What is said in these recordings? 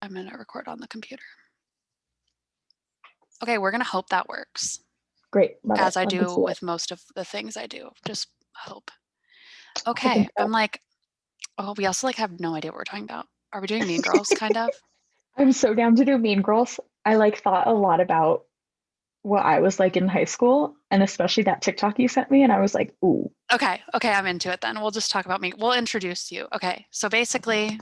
I'm going to record on the computer. Okay, we're going to hope that works. Great. Love as it. I Love do with most of the things I do. Just hope. Okay, I'm like, oh, we also like have no idea what we're talking about. Are we doing Mean Girls, kind of? I'm so down to do Mean Girls. I like thought a lot about what I was like in high school, and especially that TikTok you sent me, and I was like, ooh. Okay, I'm into it then. We'll just talk about me. We'll introduce you. Okay, so basically,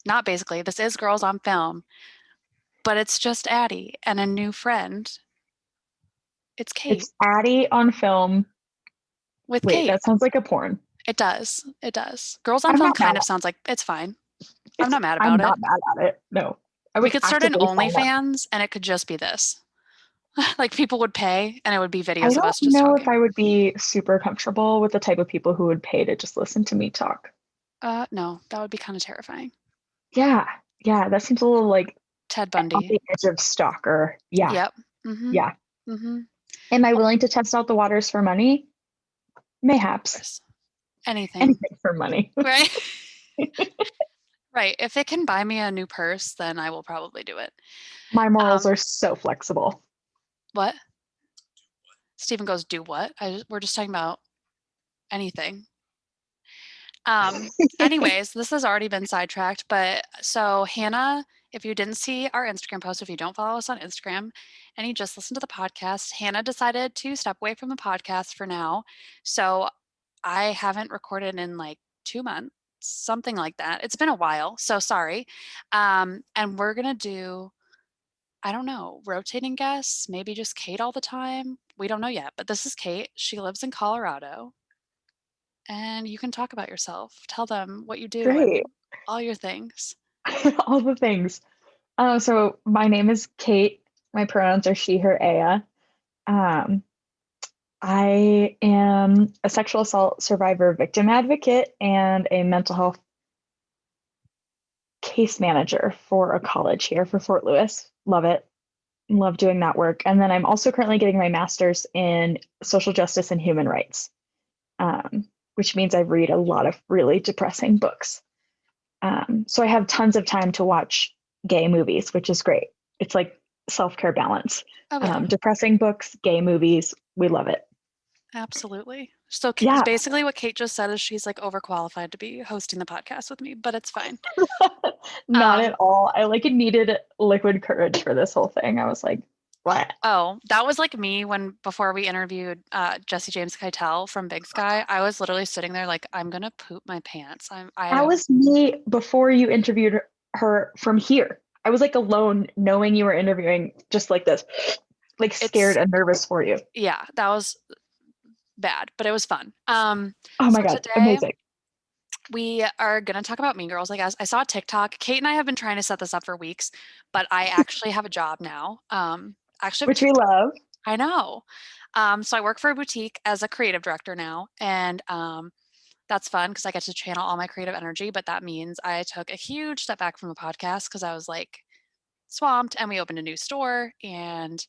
not basically, this is Girls on Film, but it's just Addie and a new friend. It's Kate. It's Addie on film. With Wait, Kate. that sounds like a porn. It does. It does. Girls on I'm Film not mad kind of sounds like it's fine. I'm It's not mad I'm about it. not mad at it. No. I We would could start an actively sign up. OnlyFans and it could just be this. Like people would pay and it would be I videos of don't us just know if talking. I would be super comfortable with the type of people who would pay to just listen to me talk. No, that would be kind of terrifying. Yeah. Yeah, that seems a little like Ted on Bundy. the edge of stalker. Yeah. Yep. Mm-hmm. Yeah. Mm-hmm. Am I willing to test out the waters for money? Mayhaps. Anything. Anything for money. Right? Right. If it can buy me a new purse, then I will probably do it. My morals are so flexible. What? Stephen goes, do what? We're just talking about anything. Anyways, this has already been sidetracked, but so Hannah, if you didn't see our Instagram post, if you don't follow us on Instagram and you just listen to the podcast, Hannah decided to step away from the podcast for now. So I haven't recorded in like 2 months, something like that. It's been a while, so sorry. And we're gonna do, I don't know, rotating guests, maybe just Kate all the time. We don't know yet, but this is Kate. She lives in Colorado. And you can talk about yourself. Tell them what you do Great. and all your things. All the things. So my name is Kate. My pronouns are she, her, Aya. Um, I am a sexual assault survivor victim advocate and a mental health case manager for a college here for Fort Lewis. Love it. Love doing that work. And then I'm also currently getting my master's in social justice and human rights, which means I read a lot of really depressing books. So I have tons of time to watch gay movies, which is great. It's like self-care balance. Oh, yeah. Depressing books, gay movies, we love it. Absolutely. So Yeah. basically what Kate just said is she's like overqualified to be hosting the podcast with me, but it's fine. Not at all. I like needed liquid courage for this whole thing. I was like, what? Oh, that was like me before we interviewed Jesse James Keitel from Big Sky. I was literally sitting there like, I'm gonna poop my pants. That was me before you interviewed her from here. I was like alone knowing you were interviewing just like this, like scared and nervous for you. Yeah, that was bad, but it was fun. Oh my God, today amazing. we are going to talk about Mean Girls, I guess. I saw TikTok. Kate and I have been trying to set this up for weeks, but I actually have a job now. Which we love. I know. So I work for a boutique as a creative director now, and that's fun because I get to channel all my creative energy, but that means I took a huge step back from the podcast because I was like swamped, and we opened a new store, and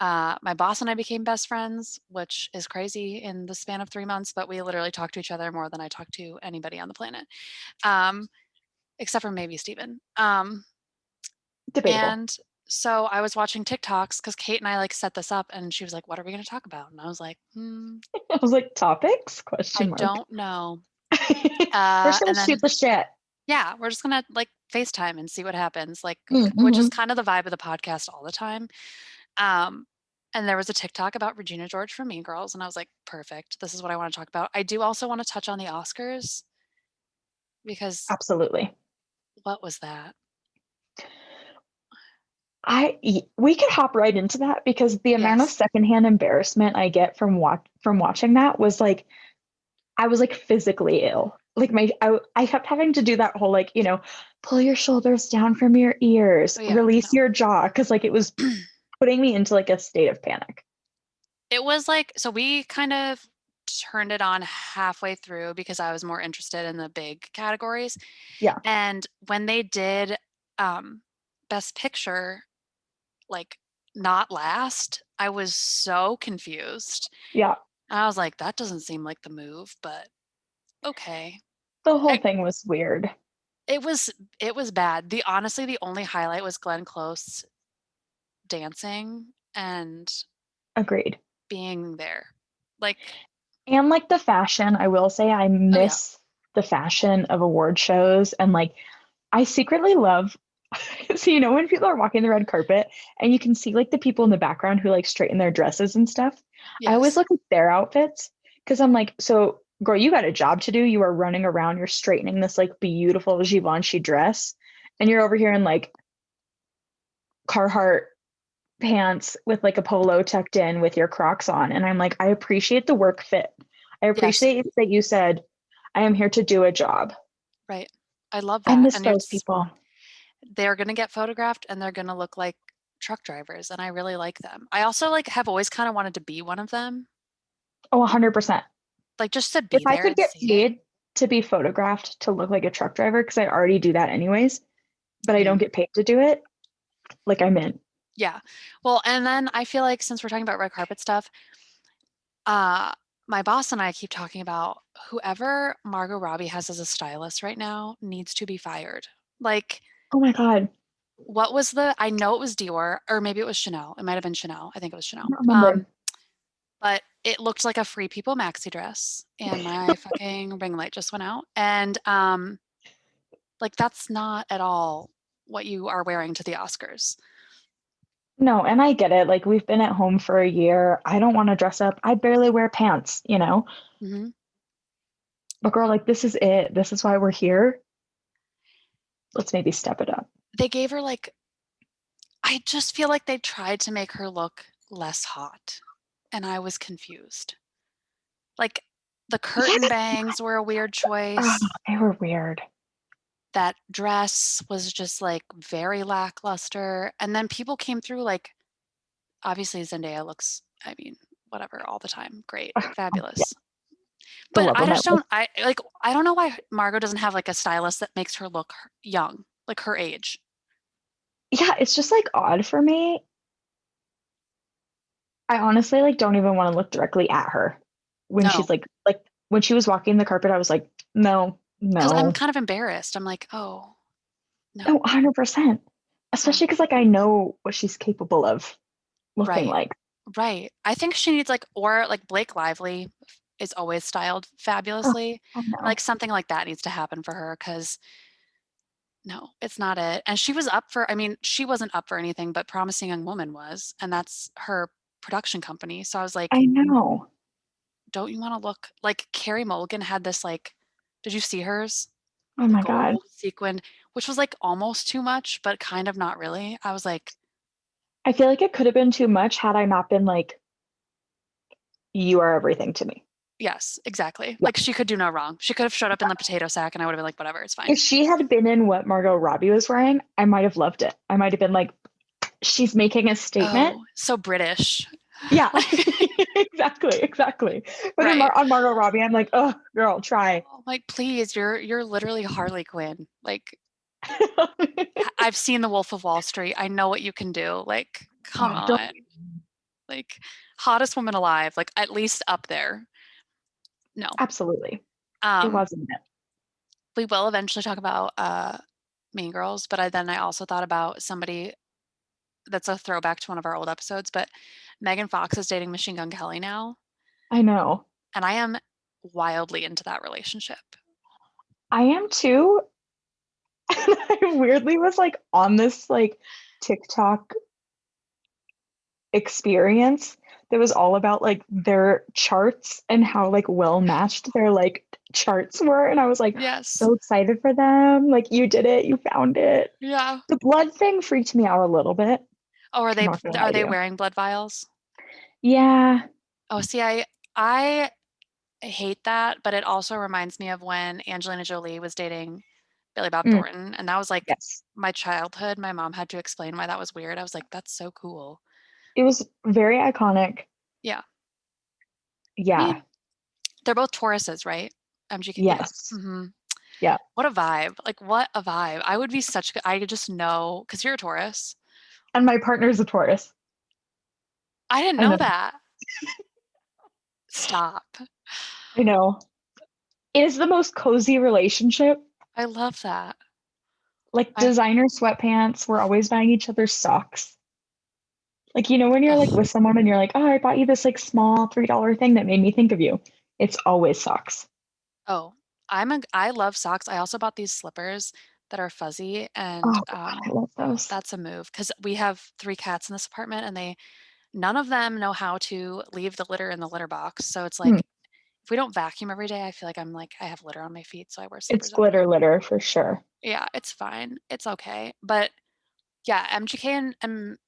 my boss and I became best friends, which is crazy in the span of 3 months, but we literally talk to each other more than I talk to anybody on the planet, except for maybe Steven. Debatable. And so I was watching TikToks because Kate and I like set this up, and she was like, "What are we going to talk about?" And I was like, I was like, topics? Question I mark. don't know. We're just gonna shoot the shit. Yeah, we're just gonna like FaceTime and see what happens, like, which is kind of the vibe of the podcast all the time. And there was a TikTok about Regina George from Mean Girls, and I was like, perfect. This is what I want to talk about. I do also want to touch on the Oscars because Absolutely. what was that? We could hop right into that because the amount of secondhand embarrassment I get from watching that was like, I was like physically ill. Like I kept having to do that whole like, pull your shoulders down from your ears, release your jaw, because like it was putting me into like a state of panic. It was like, so we kind of turned it on halfway through because I was more interested in the big categories. Yeah. And when they did Best Picture, like not last, I was so confused. Yeah. I was like, that doesn't seem like the move, but okay. The whole thing was weird. It was bad. Honestly, the only highlight was Glenn Close dancing and Agreed. being there. Like, And like the fashion, I will say I oh yeah. miss the fashion of award shows and like I secretly love so when people are walking the red carpet and you can see like the people in the background who like straighten their dresses and stuff. I always Yes. look at their outfits because I'm like, so girl, you got a job to do. You are running around, you're straightening this like beautiful Givenchy dress, and you're over here in like Carhartt pants with like a polo tucked in with your Crocs on. And I'm like, I appreciate the work fit. I Yes. appreciate that you said, I am here to do a job. Right. I love I that. miss And those people. they're going to get photographed and they're going to look like truck drivers and I really like them. I also like have always kind of wanted to be one of them. Oh, 100%. Like just to If be I there could and get see it. paid to be photographed to look like a truck driver, because I already do that anyways, but I I don't mean, get paid to do it, like I'm in. yeah. Well, and then I feel like since we're talking about red carpet stuff, uh my boss and I keep talking about whoever Margot Robbie has as a stylist right now needs to be fired. Like, Oh my God. what was I know it was Dior or maybe it was Chanel. It might have been Chanel. I think it was I Chanel. don't remember. But it looked like a Free People maxi dress and my fucking ring light just went out. And like that's not at all what you are wearing to the Oscars. No, and I get it. Like we've been at home for a year. I don't want to dress up. I barely wear pants. Hmm. But girl, like this is it. This is why we're here. Let's maybe step it up. They gave her like I just feel like they tried to make her look less hot and I was confused. Like the Yeah. curtain bangs were a weird Oh, choice. they were weird. That dress was just like very lackluster. And then people came through like obviously Zendaya looks, I mean, whatever, all the time. Great, Oh, yeah, fabulous. the But love I of my just life. I don't know why Margot doesn't have like a stylist that makes her look young, like her age. Yeah, it's just like odd for me. I honestly like don't even want to look directly at her when she's No, like when she was walking the carpet, I was like, no, because I'm no, kind of embarrassed. I'm like, oh no, no, 100%. no, Especially because like I know what she's capable of looking right, like. right. I think she needs like or like Blake Lively is always styled Oh, fabulously. I Like know. something like that needs to happen for her because no, it's not it. And she was up for, I mean, she wasn't up for anything, but Promising Young Woman was, and that's her production company. So I was I like, know. don't you want to look like Carrie Mulligan had this like, did you see hers? Oh The my God. gold sequin, which was like almost too much, but kind of not really. I was like, I feel like it could have been too much had I not been like, you are everything to me. yes, exactly. Yeah. Like she could do no wrong. She could have showed up in the potato sack and I would have been like, whatever, it's fine. If she had been in what Margot Robbie was wearing, I might have loved it. I might have been like, she's making a statement. Oh, so British. Yeah, Like, exactly, exactly. But right. on Margot Robbie, I'm like, oh, girl, try. Oh, like, please, you're literally Harley Quinn. Like, I've seen The Wolf of Wall Street. I know what you can do. Like, come Oh, don't. on. Like, hottest woman alive, like at least up there. No. Absolutely, it Um, wasn't it. we will eventually talk about Mean Girls, but I also thought about somebody that's a throwback to one of our old episodes, but Megan Fox is dating Machine Gun Kelly now, I know. and I am wildly into that relationship. I am too. I weirdly was like on this like TikTok experience that was all about like their charts and how like well matched their like charts were. And I was like Yes. so excited for them. Like, you did it, you found it. Yeah. The blood thing freaked me out a little bit. Oh, I'm not gonna are lie to they you. wearing blood vials? Yeah. Oh, see, I hate that, but it also reminds me of when Angelina Jolie was dating Billy Bob Mm, Thornton, and that was like yes. my childhood. My mom had to explain why that was weird. I was like, that's so cool. It was very iconic. Yeah. I Yeah. mean, they're both Tauruses, right? MGK, yeah. Yes. Hmm. Yeah. What a vibe. Like, what a vibe. I would be such good, I could just know, because you're a Taurus. And my partner's a Taurus. I didn't I know know. that. Stop. I know. It is the most cozy relationship. I love that. Like I designer sweatpants. We're always buying each other socks. Like, when you're like ugh. with someone and you're like, oh, I bought you this like small $3 thing that made me think of you. It's always socks. Oh, I love socks. I also bought these slippers that are fuzzy, and, Oh God, I love those. that's a move because we have 3 cats in this apartment, and none of them know how to leave the litter in the litter box, so it's Hmm. like, if we don't vacuum every day, I feel like I have litter on my feet, so I wear It's slippers glitter everywhere. litter for sure. Yeah, it's fine. It's okay. But yeah, MGK and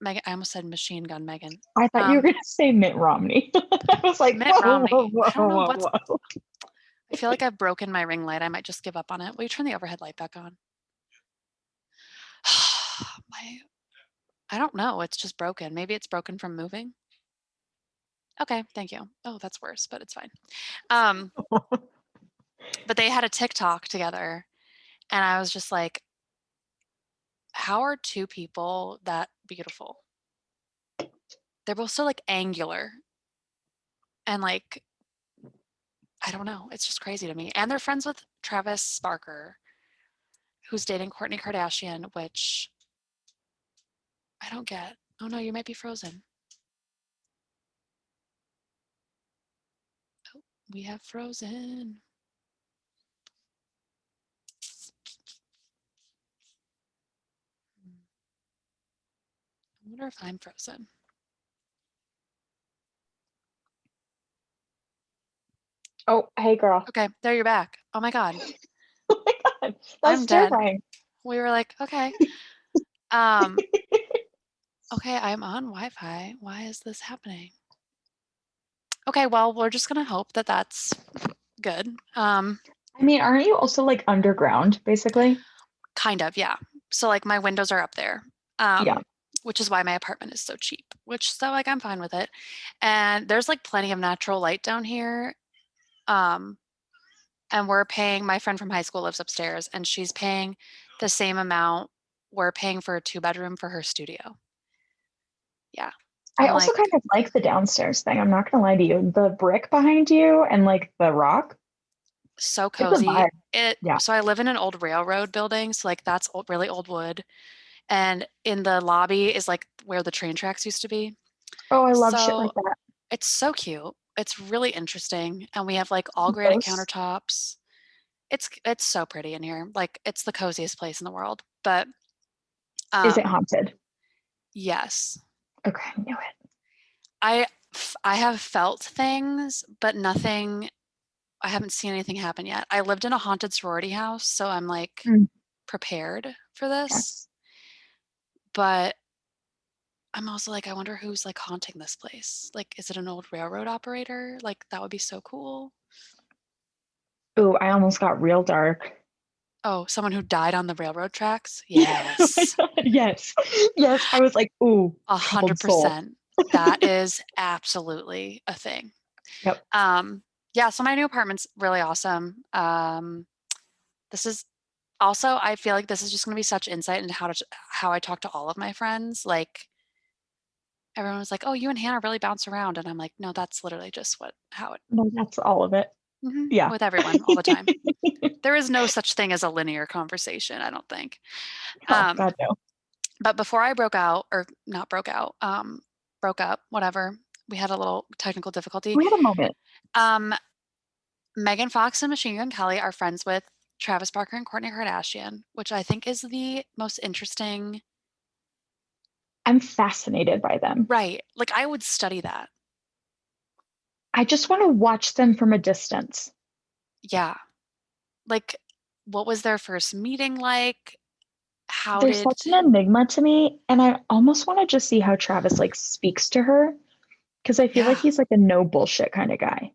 Megan, I almost said Machine Gun Megan. I thought you were Um, gonna say Mitt Romney. I was like, Mitt whoa, whoa, Romney. whoa, I don't know whoa, what's whoa. I feel like I've broken my ring light. I might just give up on it. Will you turn the overhead light back on? My I don't know. It's just broken. Maybe it's broken from moving. Okay, thank you. Oh, that's worse, but it's fine. Um, but they had a TikTok together, and I was just like, how are two people that beautiful? They're both so like angular and like I don't know. It's just crazy to me. And they're friends with Travis Barker, who's dating Kourtney Kardashian, which I don't get. Oh no, you might be frozen. Oh, we have frozen. I wonder if I'm frozen. Oh, hey girl. Okay, there you're back. Oh my God, Oh my God, that I'm was dead. terrifying. We were like, okay. Um, okay, I'm on Wi-Fi. Why is this happening? Okay, well, we're just gonna hope that that's good. I mean, aren't you also like underground, basically? Kind of, yeah. So like my windows are up there, Yeah. which is why my apartment is so cheap. Which so like I'm fine with it. And there's like plenty of natural light down here. Um, and we're paying. My friend from high school lives upstairs, and she's paying the same amount we're paying for a 2 bedroom for her studio. Yeah, I I'm also kind like of like the downstairs thing. I'm not gonna lie to you. The brick behind you and like the rock, so it's a cozy. vibe. It. Yeah. So I live in an old railroad building, so like that's old, really old wood. And in the lobby is like where the train tracks used to be. Oh, I love shit So like that. it's so cute. It's really interesting, and we have, like, all granite Ghosts. countertops. It's so pretty in here, like, it's the coziest place in the world, but, Is it um, haunted? yes. Okay, I knew it. I have felt things, but nothing I haven't seen anything happen yet. I lived in a haunted sorority house, so I'm, like, Mm, prepared for this, yes. but I'm also like, I wonder who's, like, haunting this place. Like, is it an old railroad operator? Like, that would be so cool. Ooh, I almost got real dark. Oh, someone who died on the railroad tracks? Oh my Yes. God, yes. Yes. I was like, ooh, troubled soul. 100%. That is absolutely a thing. Yep. Yeah, so my new apartment's really awesome. This is also I feel like this is just gonna be such insight into how I talk to all of my friends. Like, everyone was like, "Oh, you and Hannah really bounce around," and I'm like, "No, that's literally just how it." No, that's all of it. Yeah. With everyone all the time. There is no such thing as a linear conversation, I don't think. Oh Um God, no. But before I broke out, or not broke out, broke up, whatever, we had a little technical difficulty. We had a moment. Um, Megan Fox and Machine Gun Kelly are friends with Travis Barker and Kourtney Kardashian, which I think is the most interesting. I'm fascinated by them. Right. Like I would study that. I just want to watch them from a distance. Yeah. Like what was their first meeting like? How They're did such an enigma to me, and I almost want to just see how Travis like speaks to her because I feel like yeah. he's like a no bullshit kind of guy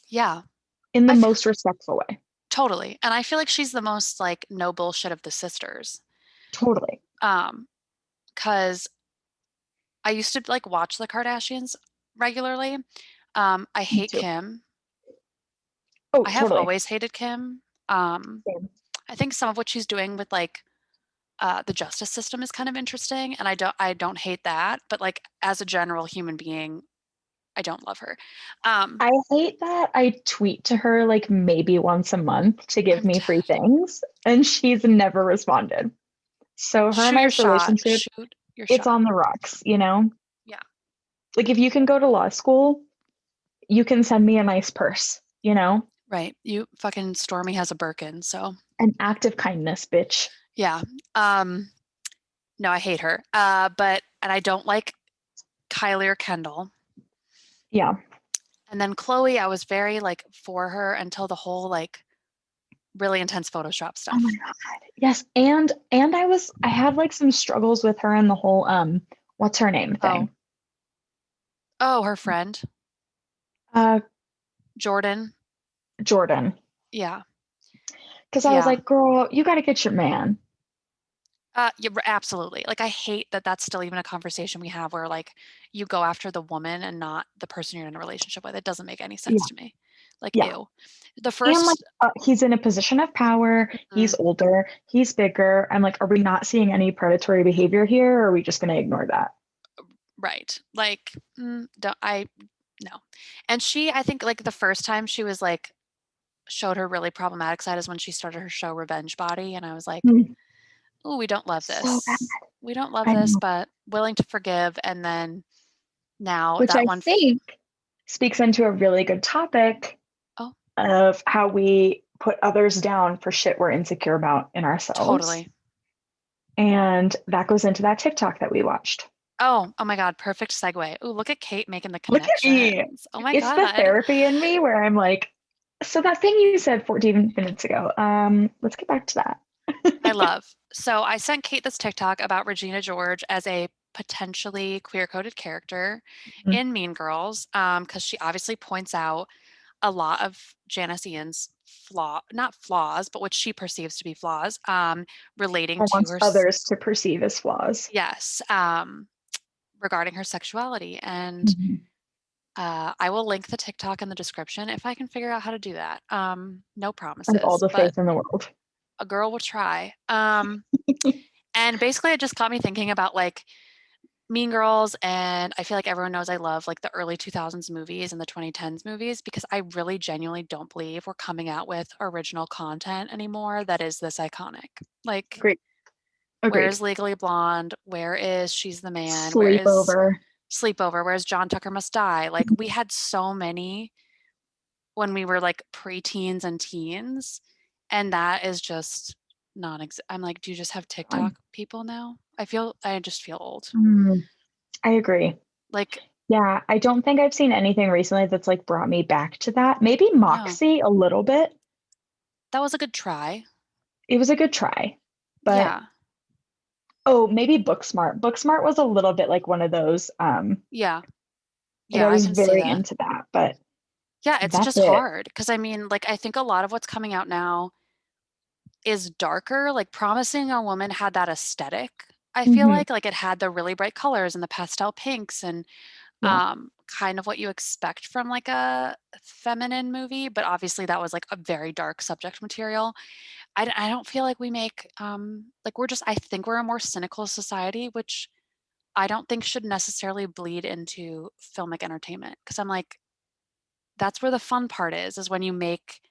Yeah. in the I f- most respectful way. totally. And I feel like she's the most like no bullshit of the sisters. Totally. Um, cuz I used to like watch the Kardashians regularly. I Me hate too. Kim. Oh, I have totally. always hated Kim. Um, Same. I think some of what she's doing with like the justice system is kind of interesting, and I don't hate that. But like as a general human being, I don't love her. I hate that I tweet to her like maybe once a month to give I'm me free things, and she's never responded. So her and shoot your I's shot. relationship, Shoot your it's shot. on the rocks, you know? Yeah. Like if you can go to law school, you can send me a nice purse, you know? Right. You fucking Stormy has a Birkin, so An act of kindness, bitch. yeah. Um, no, I hate her. And I don't like Kylie or Kendall. Yeah. And then Chloe, I was very like for her until the whole like really intense Photoshop Oh my stuff. God. Yes. And I had like some struggles with her and the whole what's her name Oh, thing. oh, her friend, Uh Jordan. Jordan. Yeah. Because I was Yeah. like, girl, you gotta get your man. Yeah, absolutely. Like, I hate that that's still even a conversation we have where like you go after the woman and not the person you're in a relationship with. It doesn't make any sense Yeah. to me. Like, Yeah. ew. The And like first, he's in a position of power, he's mm, older, he's bigger. I'm like, are we not seeing any predatory behavior here, or are we just gonna ignore that? right. Like, don't I no. And she, I think like the first time she was like showed her really problematic side is when she started her show Revenge Body, and I was like, Mm, "Oh, we don't love so bad. this. We don't love I this, know. but willing to forgive." And then now Which that I one, think speaks into a really good topic oh, of how we put others down for shit we're insecure about in ourselves. totally. And that goes into that TikTok that we watched. Oh my God, perfect segue. Oh, look at Kate making the Look at me. connections. Oh my It's the God. therapy in me where I'm like, so that thing you said 14 minutes ago, let's get back to I that. love. So I sent Kate this TikTok about Regina George as a potentially queer-coded character Mhm. in Mean Girls, because she obviously points out a lot of Janice Ian's not flaws, but what she perceives to be flaws, relating Or to wants her, others to perceive as flaws. yes, regarding her sexuality. And Mhm. I will link the TikTok in the description if I can figure out how to do that. No I have all promises, the but faith in the world. a girl will try. And basically, it just got me thinking about like Mean Girls, and I feel like everyone knows I love like the early 2000s movies and the 2010s movies because I really genuinely don't believe we're coming out with original content anymore that is this iconic. Like, Agreed. where Agreed. is Legally Blonde? Where is She's the Man? Where is Sleepover. Sleepover? Where's John Tucker Must Die? Like, we had so many when we were like preteens and teens, and that is just non I'm like, do you just have TikTok Fun. people now? I just feel old. Mm, I agree. Like, Yeah, I don't think I've seen anything recently that's like brought me back to that. Maybe no, Moxie a little bit. that was a good try. It was a good try. But Yeah. oh, maybe Booksmart. Booksmart was a little bit like one of those. Yeah. Like Yeah, I I was can see very that. into that, but Yeah, it's that's just it. hard because I mean, like, I think a lot of what's coming out now is darker. Like, Promising a Woman had that aesthetic. I feel Hmm. like it had the really bright colors and the pastel pinks and Yeah, kind of what you expect from like a feminine movie, but obviously that was like a very dark subject material. I don't feel like we make like I think we're a more cynical society, which I don't think should necessarily bleed into filmic entertainment because I'm like that's where the fun part is when you make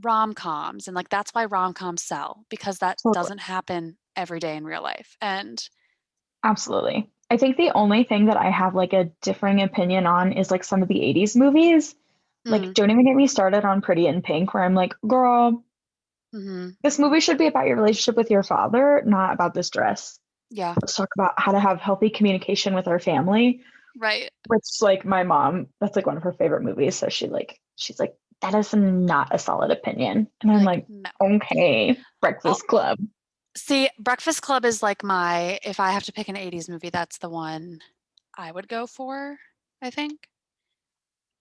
rom-coms and like that's why rom-coms sell because that totally. doesn't happen every day in real life. And Absolutely. I think the only thing that I have like a differing opinion on is like some of the 80s movies. Like, mm, don't even get me started on Pretty in Pink, where I'm like, girl, mhm, this movie should be about your relationship with your father, not about this dress. yeah, Let's talk about how to have healthy communication with our family. right. Which like my mom, that's like one of her favorite movies. So she's like, that is not a solid opinion. And You're I'm like, like, no. okay, Oh, Breakfast Club. see, Breakfast Club is like if I have to pick an 80s movie, that's the one I would go for, I think.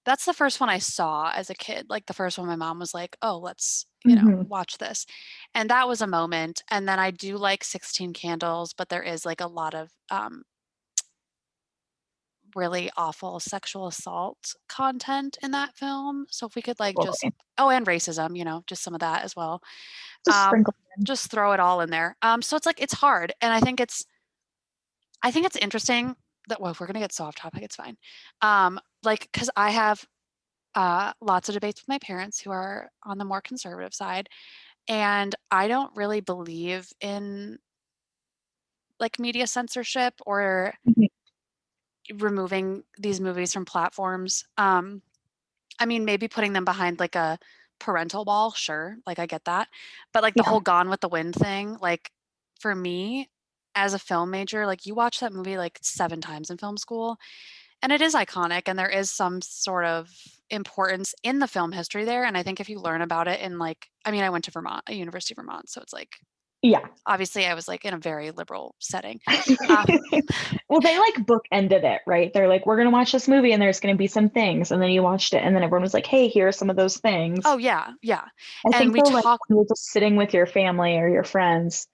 That's the first one I saw as a kid. Like the first one my mom was like, "Oh, let's, Hmm. watch this." And that was a moment. And then I do like 16 Candles, but there is like a lot of really awful sexual assault content in that film. So if we could like just Totally. oh, and racism, just some of that as well. Just Um, sprinkle in. just throw it all in there. So it's like it's hard. And I think it's interesting that, well, if we're gonna get so off topic, it's fine. Like, because I have lots of debates with my parents who are on the more conservative side, and I don't really believe in like media censorship or Mhm. removing these movies from platforms. I mean, maybe putting them behind like a parental wall, sure, like I get that. But like the Yeah. whole Gone with the Wind thing, like for me as a film major, like you watch that movie like 7 times in film school, and it is iconic and there is some sort of importance in the film history there. And I think if you learn about it in like, I mean, I went to Vermont, a University of Vermont, so it's like Yeah. obviously I was like in a very liberal setting. Um, Well, they like bookended it, right? They're like, we're gonna watch this movie and there's gonna be some things. And then you watched it and then everyone was like, hey, here are some of those things. oh yeah, yeah. I And think we though, like talk when you're just sitting with your family or your friends,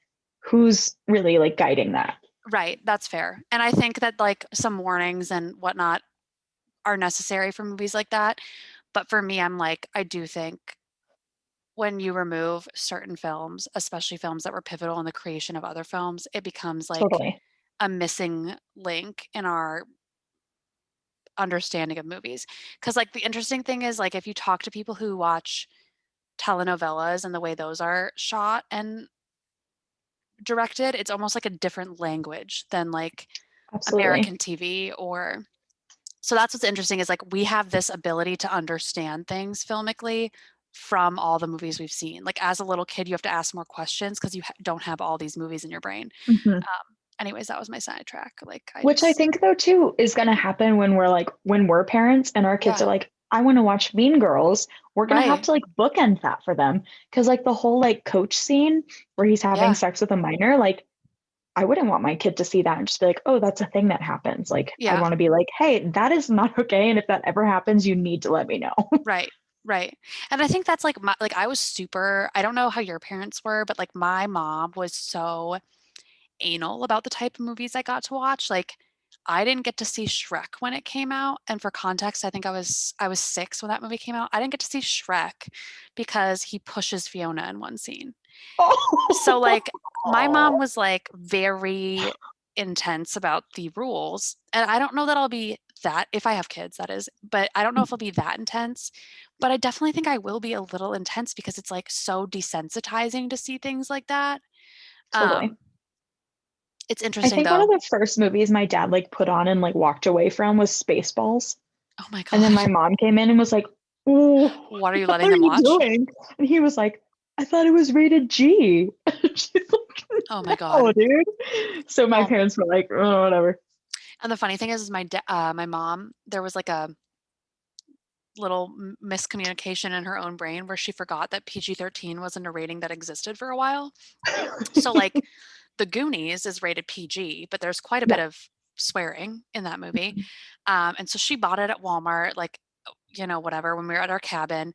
who's really like guiding that? right, that's fair. And I think that like some warnings and whatnot are necessary for movies like that. But for me, I'm like, I do think when you remove certain films, especially films that were pivotal in the creation of other films, it becomes like Totally. a missing link in our understanding of movies. Because, like, the interesting thing is, like, if you talk to people who watch telenovelas and the way those are shot and directed, it's almost like a different language than like Absolutely. American TV or so that's what's interesting is like we have this ability to understand things filmically from all the movies we've seen. Like as a little kid, you have to ask more questions because you don't have all these movies in your brain. Mhm. Anyways, that was my sidetrack. Like I Which I just, think though too is going to happen when we're like when we're parents and our kids yeah, are like, I want to watch Mean Girls. We're going to have right, to like bookend that for them because like the whole like coach scene where he's having yeah, sex with a minor, like I wouldn't want my kid to see that and just be like, oh, that's a thing that happens. Like I'd yeah, want to be like, hey, that is not okay, and if that ever happens, you need to let me know. right, right. And I think that's like my like I was super. I don't know how your parents were, but like my mom was so anal about the type of movies I got to watch. Like I didn't get to see Shrek when it came out, and for context, I think I was 6 when that movie came out. I didn't get to see Shrek because he pushes Fiona in one scene. So like my mom Oh, was like very intense about the rules, and I don't know that I'll be that if I have kids that is, but I don't know if I'll be that intense, but I definitely think I will be a little intense because it's like so desensitizing to see things like that. totally. Um it's I interesting think one of though. the first movies my dad like put on and like walked away from was Spaceballs. Oh my And then god. my mom came in and was like, "Ooh, What are you what letting are them you watch? doing?" And he was like, "I thought it was rated G." She's like, Oh my "No, god. dude." So my Well, parents were like, "Oh, whatever." and the funny thing is my mom, there was like a little miscommunication in her own brain where she forgot that PG-13 wasn't a rating that existed for a while. So like The Goonies is rated PG, but there's quite a Yeah. bit of swearing in that movie. And so she bought it at Walmart, like, whatever, when we were at our cabin.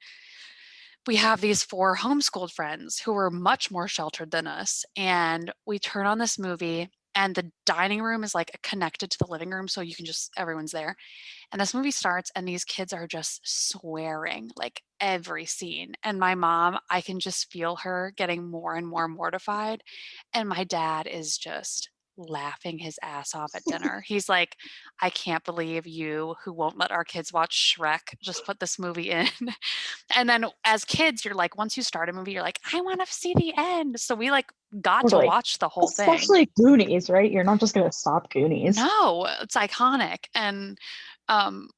We have these 4 homeschooled friends who were much more sheltered than us, and we turn on this movie, and the dining room is, like, connected to the living room, so you can just everyone's there. And this movie starts, and these kids are just swearing like every scene. And my mom, I can just feel her getting more and more mortified. And my dad is just laughing his ass off at dinner. He's like, I can't believe you, who won't let our kids watch Shrek, just put this movie in. And then as kids, you're like, once you start a movie, you're like, I want to see the end. So we like got to Totally. watch the whole thing. Especially Goonies, right? You're not just gonna stop Goonies. No, it's iconic. And um,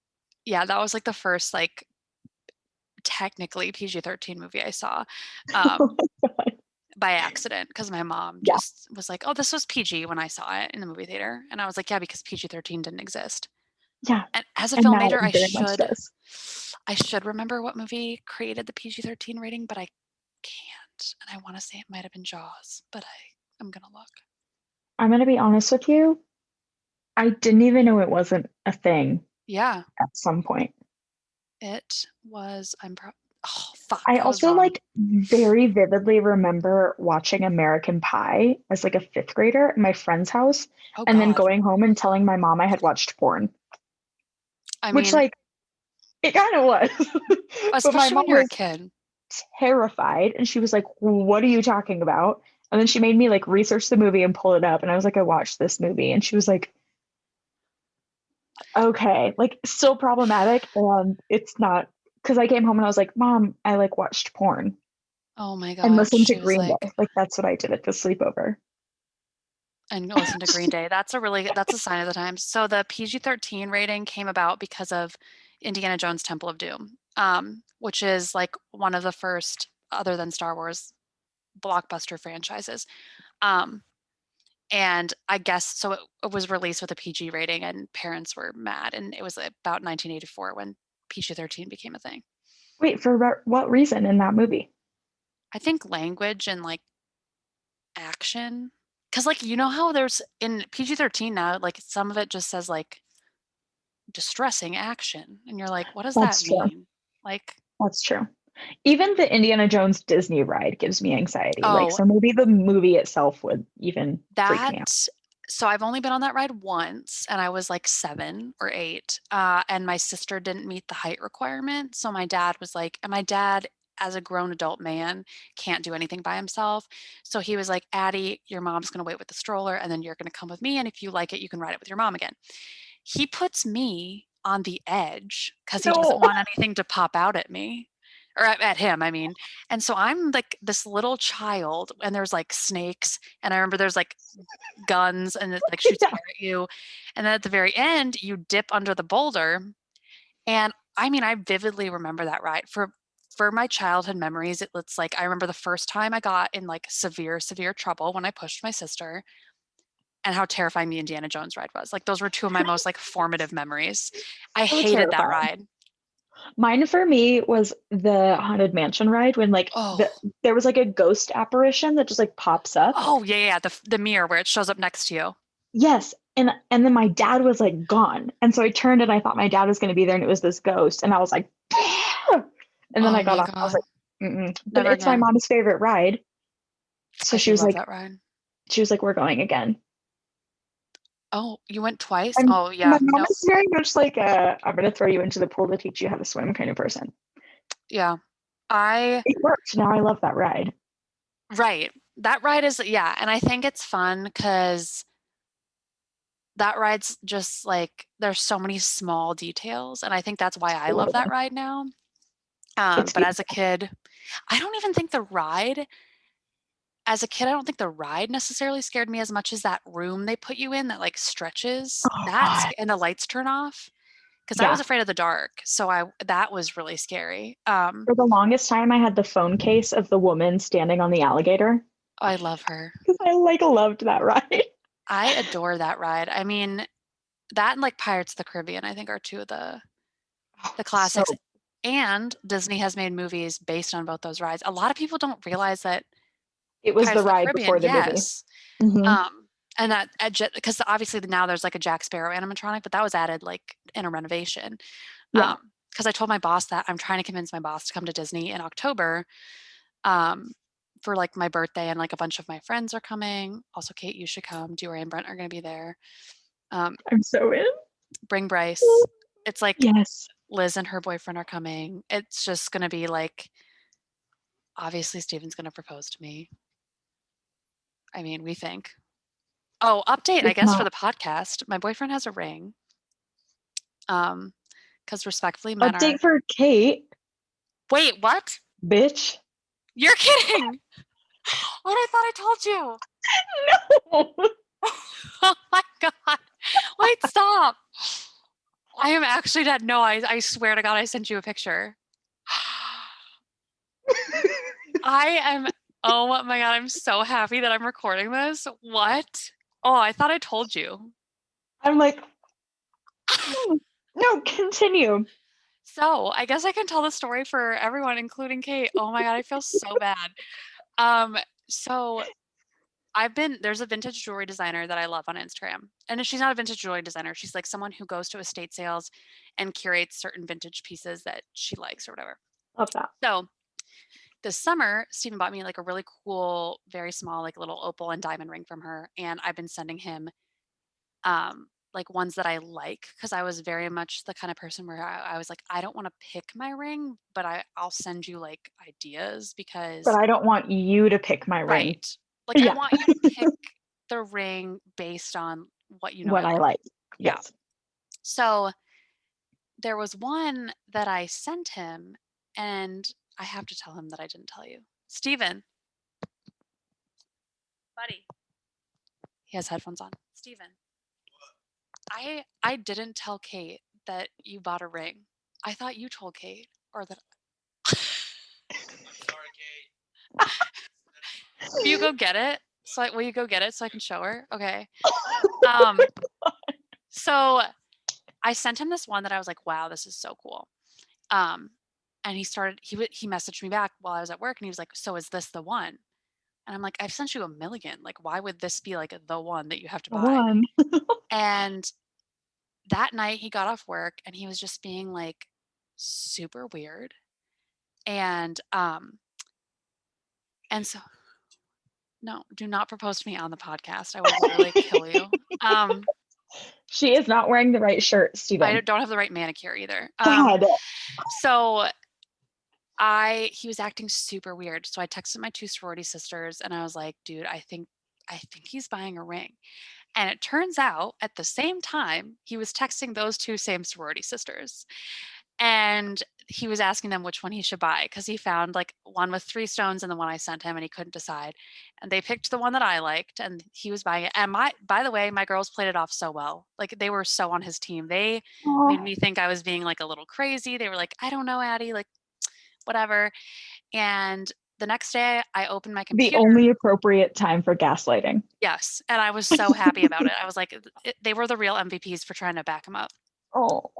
yeah, that was like the first like technically PG-13 movie I saw, um, by accident because my mom Yeah. just was like, "Oh, this was PG," when I saw it in the movie theater, and I was like, "Yeah, because PG-13 didn't exist." Yeah. And as a And film now major, it very much does. I should remember what movie created the PG-13 rating, but I can't, and I wanna say it might have been Jaws, but I'm gonna look. I'm gonna be honest with you. I didn't even know it wasn't a thing Yeah, at some point. it was oh, fuck, I I was also wrong. like very vividly remember watching American Pie as like a fifth grader at my friend's house Oh and then god. going home and telling my mom I had watched porn, I which mean, like it kind of was. But my especially mom when you're a was kid. terrified and she was like, "What are you talking about?" And then she made me like research the movie and pull it up. And I was like, "I watched this movie." And she was like, Okay, like still problematic, and it's not because I came home and I was like, Mom, I like watched porn Oh my and god, listened to she was Green like Day. Like that's what I did at the sleepover. and listen to Green Day. That's a sign of the times. So the PG-13 rating came about because of Indiana Jones Temple of Doom, which is like one of the first, other than Star Wars, blockbuster franchises. Um, and I guess so it was released with a PG rating and parents were mad, and it was about 1984 when PG-13 became a thing. Wait, for what reason in that movie? I think language and like action, because like you know how there's in PG-13 now, like some of it just says like distressing action, and you're like, what does that That's true. mean? Like, That's true. Even the Indiana Jones Disney ride gives me anxiety. Like, oh, so maybe the movie itself would even freak me out. that so I've only been on that ride once and I was like 7 or 8. And my sister didn't meet the height requirement. So my dad was like, and my dad, as a grown adult man, can't do anything by himself. So he was like, Addie, your mom's going to wait with the stroller and then you're going to come with me. And if you like it, you can ride it with your mom again. He puts me on the edge because he doesn't No. want anything to pop out at me or at him, I mean. And so I'm like this little child, and there's like snakes, and I remember there's like guns, and it like shoots Yeah. fire at you. And then at the very end, you dip under the boulder. And I mean, I vividly remember that ride. For my childhood memories, it's like I remember the first time I got in like severe, severe trouble when I pushed my sister, and how terrifying the Indiana Jones ride was. Like those were two of my most like formative memories. I So hated that terrifying. ride. Mine for me was the Haunted Mansion ride when like Oh, there was like a ghost apparition that just like pops up. oh yeah, yeah, the mirror where it shows up next to you. Yes. And then my dad was like gone. And so I turned and I thought my dad was going to be there and it was this ghost. And I was like, and then Oh I got my off. I was God. like, mm-mm. But Never it's my again. mom's favorite ride. So I do love that ride. she was like, we're going again. Oh, you went twice? And Oh my yeah, mom no. is very much like a, I'm going to throw you into the pool to teach you how to swim kind of person. Yeah. I It worked. Now I love that ride. right. That ride is yeah, and I think it's fun because that ride's just like there's so many small details, and I think that's why I love that Totally. ride now. It's But as a beautiful. kid, I don't even think the ride as a kid, I don't think the ride necessarily scared me as much as that room they put you in that like stretches. Oh God. And the lights turn off because I was Yeah. afraid of the dark. So I that was really scary. For the longest time, I had the phone case of the woman standing on the alligator I love her. because I like loved that ride. I adore that ride. I mean, that and like Pirates of the Caribbean, I think are two of the So classics. And Disney has made movies based on both those rides. A lot of people don't realize that it was the Pirates of the ride Caribbean, before the movie. yes. Hmm. And that because obviously now there's like a Jack Sparrow animatronic, but that was added like in a renovation. Yeah, Because I told my boss that I'm trying to convince my boss to come to Disney in October, um, for like my birthday, and like a bunch of my friends are coming. Also, Kate, you should come. Dewey and Brent are going to be there. Um, I'm so in. bring Bryce. It's like Yes. Liz and her boyfriend are coming. It's just going to be like obviously Steven's going to propose to me. I mean, we think. Oh, update, I If guess, for not, the podcast. My boyfriend has a ring. Because respectfully, men update are. for Kate, Wait, what? bitch. You're kidding! What I thought I told you. No. Oh my god. Wait, stop. I am actually dead. No, I swear to God, I sent you a picture. I am. Oh my god, I'm so happy that I'm recording this. What? Oh, I thought I told you. I'm like, "Hmm, no, continue. So I guess I can tell the story for everyone, including Kate. Oh my god, I feel so bad. So there's a vintage jewelry designer that I love on Instagram. And she's not a vintage jewelry designer. She's like someone who goes to estate sales and curates certain vintage pieces that she likes or whatever. Love that. So this summer, Stephen bought me like a really cool, very small, like little opal and diamond ring from her. And I've been sending him like ones that I like because I was very much the kind of person where I was like, I don't want to pick my ring, but I'll send you like ideas But because I don't want you to pick my ring. right. Like I Yeah, want you to pick the ring based on what you know what I I like. like. Yeah. Yes. So there was one that I sent him, and I have to tell him that I didn't tell you. Steven, buddy, he has headphones on. Steven, I didn't tell Kate that you bought a ring. I thought you told Kate, or that. Sorry, Kate. Will you go get it? Will you go get it so I can show her? Okay. So I sent him this one that I was like, wow, this is so cool. And he messaged me back while I was at work, and he was like, so is this the one? And I'm like, I've sent you a million. Like, why would this be like the one that you have to buy? One. And that night he got off work and he was just being like super weird. And so no, do not propose to me on the podcast. I will literally kill you. She is not wearing the right shirt, I Steven. don't have the right manicure either. God. So he was acting super weird. So I texted my two sorority sisters and I was like, dude, I think he's buying a ring. And it turns out at the same time, he was texting those two same sorority sisters. And he was asking them which one he should buy because he found like one with 3 stones and the one I sent him, and he couldn't decide. And they picked the one that I liked, and he was buying it. And by the way, my girls played it off so well. Like, they were so on his team. They made Aw. me think I was being like a little crazy. They were like, I don't know, Addie, like whatever. And the next day I opened my The computer. only appropriate time for gaslighting. Yes. And I was so happy about it. I was like, they were the real MVPs for trying to back him up. Oh.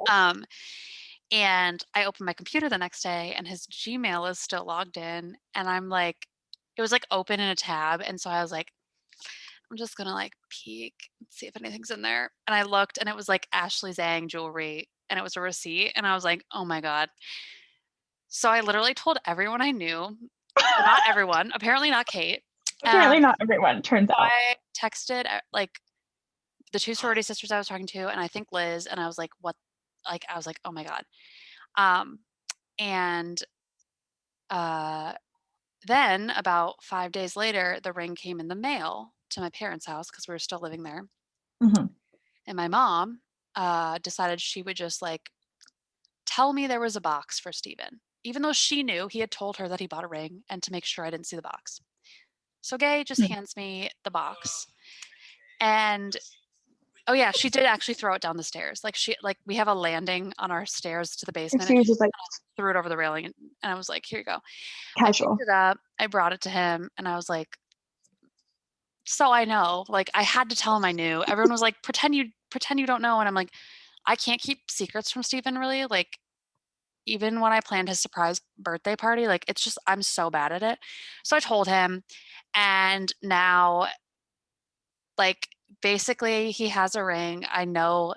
And I opened my computer the next day and his Gmail is still logged in. And I'm like, it was like open in a tab. And so I was like, I'm just gonna like peek and see if anything's in there. And I looked and it was like Ashley Zhang jewelry and it was a receipt. And I was like, oh my God. So I literally told everyone I knew, not everyone, apparently not Kate. Apparently not everyone, turns So out. I texted like the two sorority sisters I was talking to, and I think Liz, and I was like, what? Like, I was like, oh my God. Um, and uh, then about 5 days later, the ring came in the mail to my parents' house because we were still living there. Mhm. And my mom decided she would just like tell me there was a box for Steven, even though she knew he had told her that he bought a ring and to make sure I didn't see the box. So Gay just Hmm. hands me the box. And oh yeah, she did actually throw it down the stairs. Like we have a landing on our stairs to the And basement, she and was she just just like, kinda threw it over the railing, and I was like, "Here you go." I picked casual. it up, I brought it to him, and I was like, "So I know." Like, I had to tell him I knew. Everyone was like, pretend you don't know," and I'm like, "I can't keep secrets from Steven really." Like, even when I planned his surprise birthday party, like, it's just I'm so bad at it. So I told him, and now, like, basically, he has a ring. I know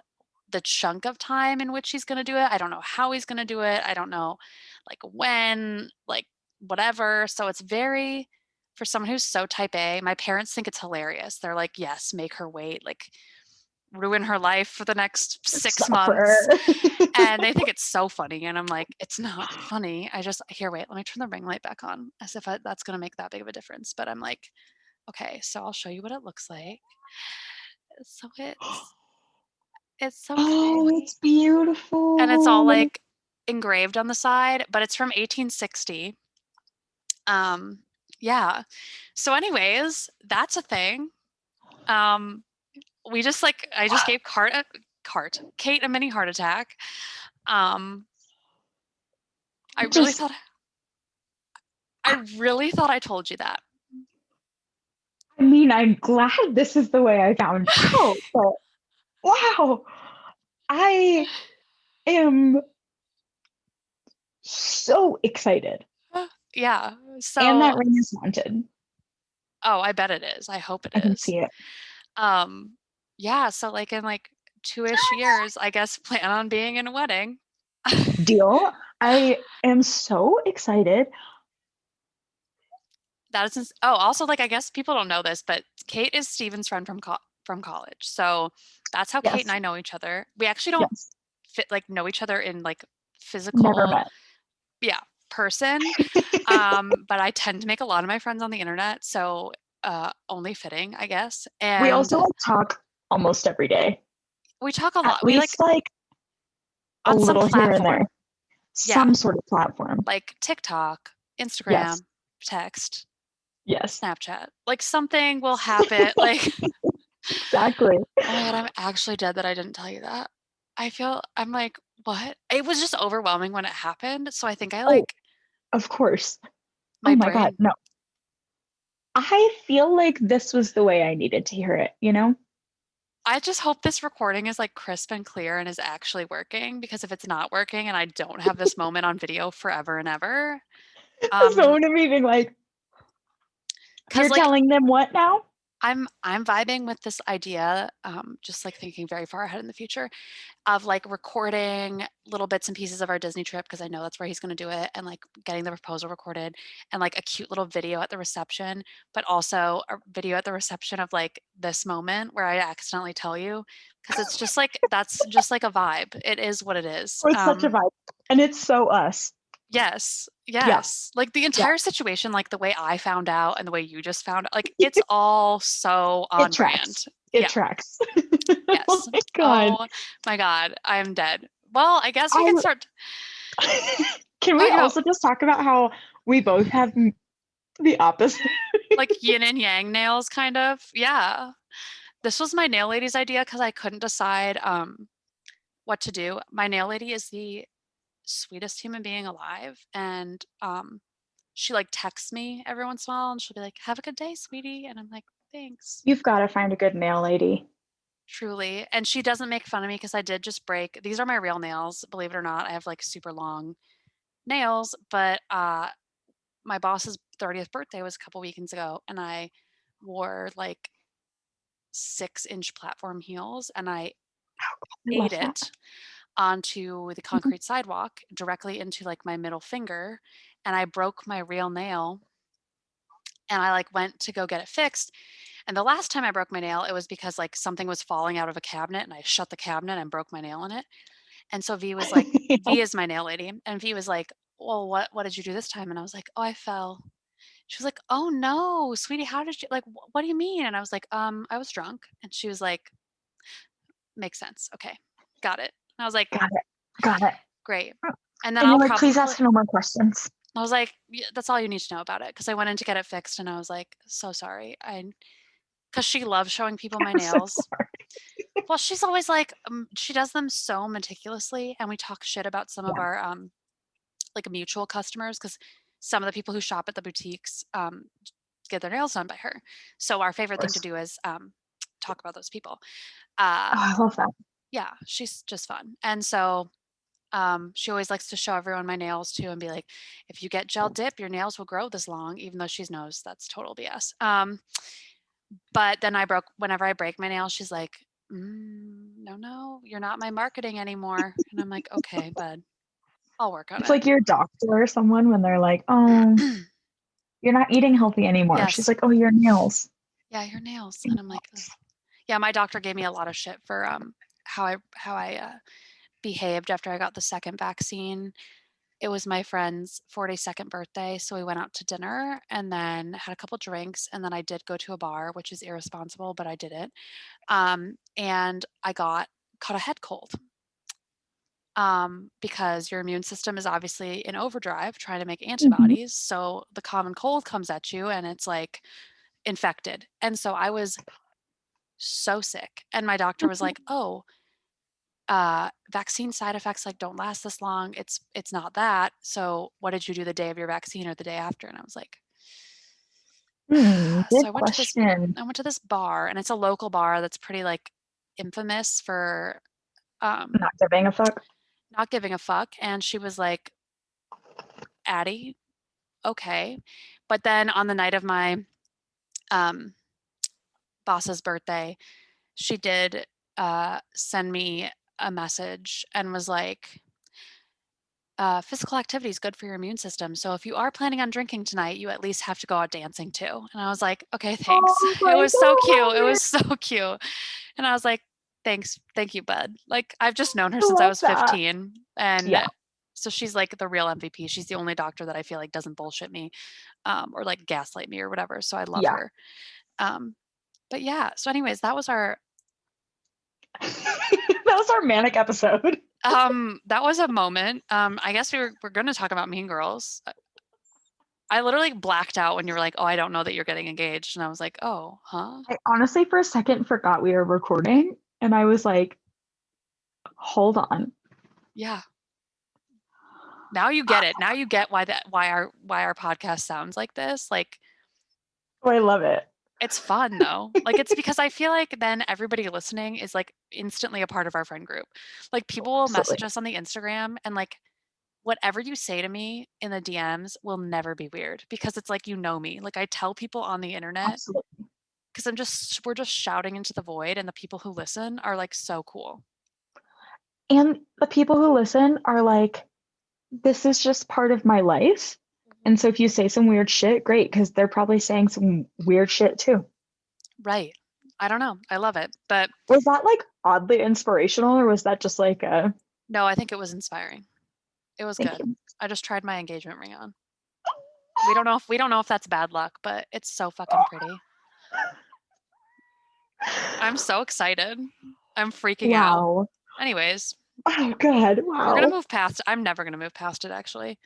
the chunk of time in which he's gonna do it. I don't know how he's gonna do it. I don't know, like, when, like, whatever. So it's very for someone who's so type A, my parents think it's hilarious. They're like, "Yes, make her wait, like, ruin her life for the next 6 months." Suffer. And they think it's so funny, and I'm like, "It's not funny. I just here, wait, let me turn the ring light back on," as if that's gonna make that big of a difference. But I'm like, "Okay, so I'll show you what it looks like." So it's so Oh, pretty. it's And it's all, beautiful. like, engraved on the side, but it's from 1860. Um, yeah. So anyways, that's a thing. Um, we just, like I just gave Kate a mini heart attack. Um, I really Just, thought I told you that. I mean, I'm glad this is the way I found out, but wow, I am so excited. Yeah. And So that ring is haunted. oh, I bet it is. I hope it I can is. see it. Um, yeah, so, like, in, like, 2-ish years, I guess plan on being in a wedding. Deal. I am so excited. That is ins also, like, I guess people don't know this, but Kate is Steven's friend from college, so that's how Kate and Yes. I know each other. We actually don't Yes. know each other in, like, Never physical met. yeah, person, but I tend to make a lot of my friends on the internet, so, only fitting, I guess, We and also like talk almost every day. we talk a At lot. We, like least like a on some little here and there. platform. Yeah, Some sort of platform. like TikTok, Yes. Instagram, text, Yes. Snapchat. Like something will happen. Like, Exactly. oh my God, I'm actually dead that I didn't tell you that. I'm like, what? It was just overwhelming when it happened. So I think Oh, of course. my Oh my God. brain, No. I feel like this was the way I needed to hear it, you know? I just hope this recording is like crisp and clear and is actually working, because if it's not working and I don't have this moment on video forever and ever, This um, moment of me being like, because you're like telling them what now? I'm vibing with this idea, just like thinking very far ahead in the future, of like recording little bits and pieces of our Disney trip, because I know that's where he's going to do it, and like getting the proposal recorded, and like a cute little video at the reception, but also a video at the reception of like this moment where I accidentally tell you, because it's just like that's just like a vibe. It is what it is. Oh, it's such a vibe. And it's so us. Yes, Yeah. yes. Like the Yeah. entire situation, like the way I found out and the way you just found out, like it's all so It on brand. tracks. It Yeah. tracks. Oh Yes. my God. Oh my God, I'm dead. Well, I guess we I can start can we talking about also just talk about how we both have the opposite? like yin and yang nails, kind of. Yeah. This was my nail lady's idea because I couldn't decide what to do. My nail lady is the sweetest human being alive. And she like texts me every once in a while and she'll be like, "Have a good day, sweetie." And I'm like, "Thanks." You've got to find a good nail lady. Truly. And she doesn't make fun of me because I did just break. These are my real nails, believe it or not. I have like super long nails, but my boss's 30th birthday was a couple weekends ago, and I wore like 6-inch platform heels, and I I ate love that. it onto the Mhm. concrete sidewalk directly into like my middle finger, and I broke my real nail. And I like went to go get it fixed. And the last time I broke my nail, it was because like something was falling out of a cabinet and I shut the cabinet and broke my nail in it. And so V was like, V is my nail lady. And V was like, "Well, what did you do this time?" And I was like, "Oh, I fell." She was like, "Oh no, sweetie, how did you like what do you mean?" And I was like, I was drunk." And she was like, "Makes sense. Okay. Got it." And I was like, Got it. Got it. "Great." And then And I'll you're like, please probably ask no more questions. I was like, "Yeah, that's all you need to know about it." Because I went in to get it fixed and I was like, "So sorry." Because she loves showing people my I'm so nails. sorry. Well, she's always like, she does them so meticulously, and we talk shit about some of Yeah, of our like mutual customers, because some of the people who shop at the boutiques get their nails done by her. So our favorite thing to course. do is talk about those people. Oh, Uh, I love that. yeah, she's just fun. And so she always likes to show everyone my nails too and be like, "If you get gel dip, your nails will grow this long," even though she knows that's total BS. But then whenever I break my nails, she's like, "No, no, you're not my marketing anymore." And I'm like, "Okay, bud, I'll work on It's it." like your doctor or someone when they're like, oh, you're not eating healthy anymore. She's Yes. like, oh, your nails. Yeah, your nails. And I'm like, ugh. Yeah, my doctor gave me a lot of shit for how I behaved after I got the second vaccine. It was my friend's 42nd birthday, so we went out to dinner and then had a couple drinks, and then I did go to a bar, which is irresponsible, but I did it. And I caught a head cold. Because your immune system is obviously in overdrive trying to make Mhm. antibodies. So the common cold comes at you and it's like infected. And so I was so sick. And my doctor was like, "Oh, vaccine side effects like don't last this long. It's not that. So what did you do the day of your vaccine or the day after?" And I was like, so Good question. I went to this bar, and it's a local bar that's pretty like infamous for um Not giving a fuck. not giving a fuck. And she was like, "Addie, okay." But then on the night of my um boss's birthday, she did send me a message and was like, "Physical activity is good for your immune system. So if you are planning on drinking tonight, you at least have to go out dancing too." And I was like, "Okay, thanks." Oh It my was so cute. It God. was so cute. And I was like, "Thanks. Thank you, bud." Like I've just known her I since I love was that. 15. Yeah. And so she's like the real MVP. She's the only doctor that I feel like doesn't bullshit me or like gaslight me or whatever. So I love Yeah. her. Um, but yeah. So anyways, that was our That was our manic episode. That was a moment. I guess we're going to talk about Mean Girls. I literally blacked out when you were like, "Oh, I don't know that you're getting engaged," and I was like, "Oh, huh?" I honestly, for a second, forgot we were recording, and I was like, hold on. Yeah. Now you get it. Now you get why our podcast sounds like this. Like, Oh, I love it. it's fun though. Like, it's because I feel like then everybody listening is like instantly a part of our friend group. Like, people will message Absolutely. us on the Instagram and like whatever you say to me in the DMs will never be weird because it's like you know me. Like, I tell people on the internet Absolutely. because we're just shouting into the void and the people who listen are like so cool. And the people who listen are like, this is just part of my life. And so if you say some weird shit, great, because they're probably saying some weird shit too. Right. I don't know. I love it. But Was that like oddly inspirational, or was that just like a no, I think it was inspiring. It was thank good. you? I just tried my engagement ring on. We don't know if that's bad luck, but it's so fucking pretty. I'm so excited. I'm freaking out. Wow. Anyways, Oh god, we're gonna wow. move past. I'm never gonna move past it. Actually,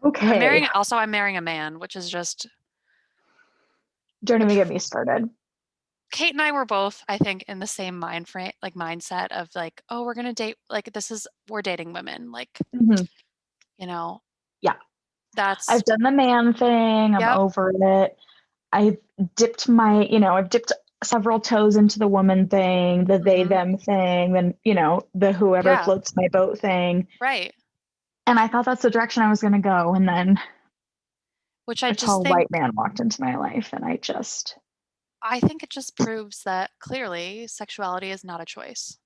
Okay. I'm marrying a man, which is just Don't even which get me started. Kate and I were both, I think, in the same mindset of like, oh, we're gonna date. Like, we're dating women. Like, Mhm. you know, Yeah. that's I've done the man thing. I'm yep. over it. I've I've dipped several toes into the woman thing, the they Hmm. them thing, then, the whoever Yeah, floats my boat thing. right. And I thought that's the direction I was going to go. And then Which I a just tall think white man walked into my life, and I think it just proves that clearly sexuality is not a choice.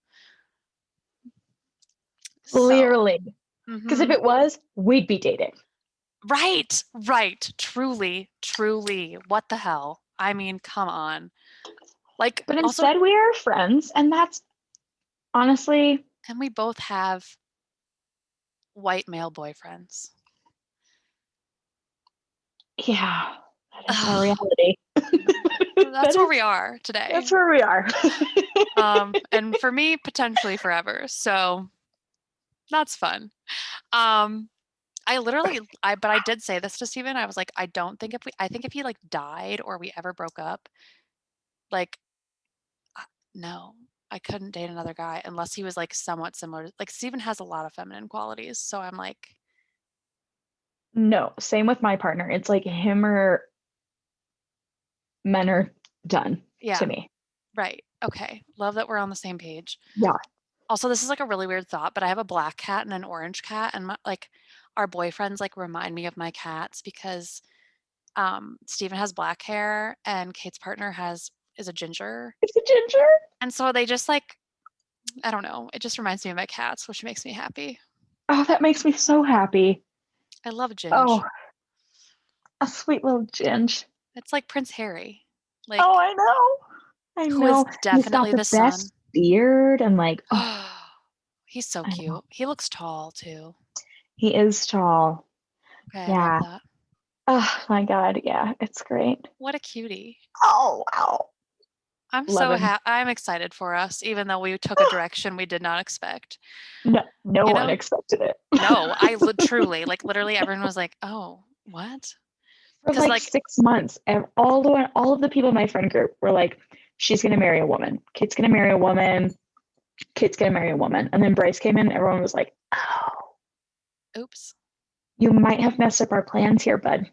So, clearly, because if mhm. it was, we'd be dating. Right, right. Truly, truly. What the hell? I mean, come on. Like, But also, instead, we are friends. And that's honestly, and we both have white male boyfriends. yeah, that is our Ugh, reality. that's that where is, we are today. that's where we are. And for me, potentially forever. So that's fun. Um, but I did say this to Steven. I was like, I think if he like died or we ever broke up, like, no, I couldn't date another guy unless he was like somewhat similar. Like, Steven has a lot of feminine qualities. So I'm like, No, same with my partner. It's like him or men are done to yeah, me. right. Okay. Love that we're on the same page. Yeah. Also, this is like a really weird thought, but I have a black cat and an orange cat, and like our boyfriends like remind me of my cats because Steven has black hair and Kate's partner is a ginger. It's a ginger. And so they just like, I don't know, it just reminds me of my cats, which makes me happy. Oh, that makes me so happy. I love Oh, Ginge. a sweet little ginge. It's like Prince Harry, Oh, like I know. I who is know. He's got definitely the the son. best beard and like, oh, He's so I know. cute. He looks tall too. He is tall. Okay, I love Yeah. that. Oh my God. Yeah, it's great. What a cutie. Oh, wow. Love him. I'm excited for us, even though we took a direction we did not expect. No, no You one know? expected it. No, truly, like literally everyone was like, "Oh, what?" For Because like like, 6 months, all of the people in my friend group were like, she's gonna marry a woman. Kate's gonna marry a woman. Kate's gonna marry a woman. And then Bryce came in, everyone was like, oh, oops. you might have messed up our plans here, bud.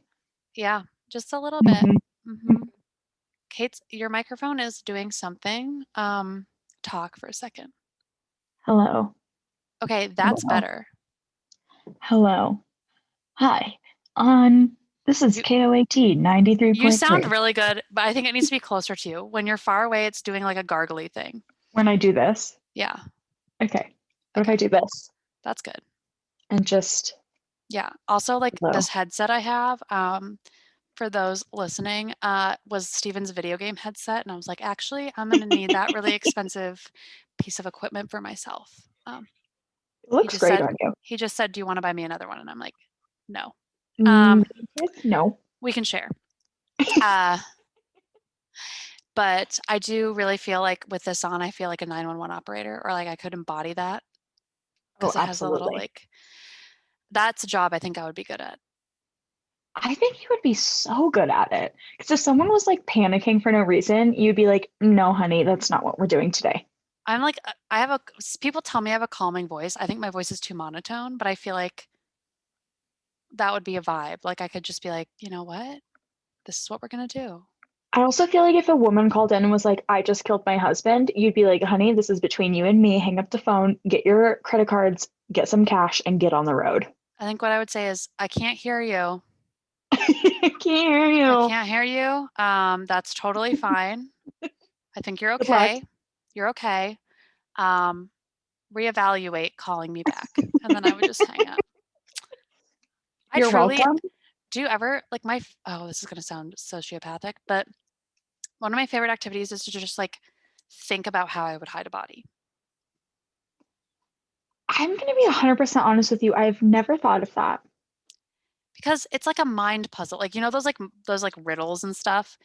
Yeah, just a little bit. Mm-hmm. Hmm. Kate's your microphone is doing something. Talk for a second. Hello. Okay, that's Hello. better. Hello. Hi. On This is You KOAT you sound 93.3. really good, but I think it needs to be closer to you. When you're far away, it's doing like a gargly thing. When I do this, Yeah. okay. What if I Okay. do this That's good. and just Yeah. Also, like this hello? headset I have, for those listening, was Steven's video game headset, and I was like, actually, I'm gonna need that really expensive piece of equipment for myself. It He looks just great said on you. he just said, "Do you want to buy me another one?" And I'm like, "No, Mm, um, no. we can share." Uh, But I do really feel like with this on, I feel like a 911 operator, or like I could embody that Oh, because it has a little absolutely. like that's a job I think I would be good at. I think you would be so good at it. Because if someone was like panicking for no reason, you'd be like, no, honey, that's not what we're doing today. I'm like, I have a, people tell me I have a calming voice. I think my voice is too monotone, but I feel like that would be a vibe. Like I could just be like, you know what? This is what we're gonna do. I also feel like if a woman called in and was like, I just killed my husband, you'd be like, honey, this is between you and me. Hang up the phone, get your credit cards, get some cash, and get on the road. I think what I would say is, I can't hear you. I can't hear I you. can't hear you. That's totally fine. I think you're Good luck. okay. You're okay. Um, reevaluate calling me back. And then I would just hang up. I You're truly welcome. do you ever like oh, this is gonna sound sociopathic, but one of my favorite activities is to just like think about how I would hide a body. I'm going to be 100% honest with you. I've never thought of that. Because it's like a mind puzzle. Like, you know, those like riddles and stuff?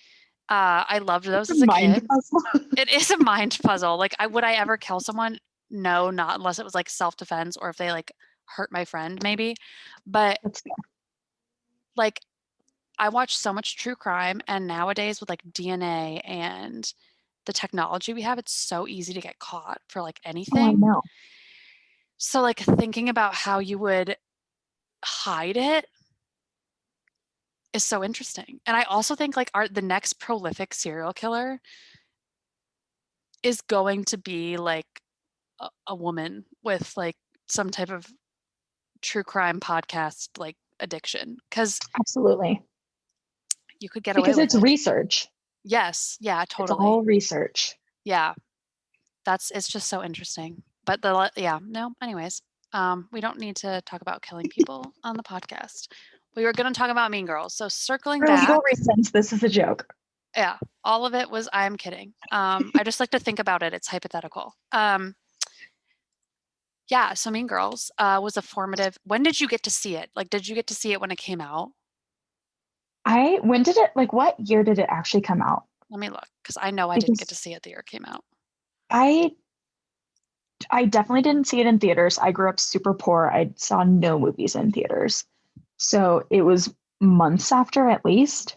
I loved It's those a as a mind kid. puzzle. It is a mind puzzle. Like, would I ever kill someone? No, not unless it was like self-defense or if they like hurt my friend, maybe. But That's fair. like, I watch so much true crime, and nowadays with like DNA and the technology we have, it's so easy to get caught for like Oh, I anything. know. So, like, thinking about how you would hide it is so interesting. And I also think like the next prolific serial killer is going to be like a woman with like some type of true crime podcast like addiction because Absolutely. you could get away Because with it's it. research. Yes, yeah, It's totally. all research. Yeah, it's just so interesting. But yeah, no, anyways, we don't need to talk about killing people on the podcast. We were going to talk about Mean Girls. So circling For legal back, reasons, this is a joke. yeah, all of it was I'm kidding. I just like to think about it. It's hypothetical. Yeah, so Mean Girls was a formative. When did you get to see it? Like, did you get to see it when it came out? When did it, like, what year did it actually come out? Let me look because I know I didn't get to Because see it the year it came out. I, I definitely didn't see it in theaters. I grew up super poor. I saw no movies in theaters. So it was months after at least.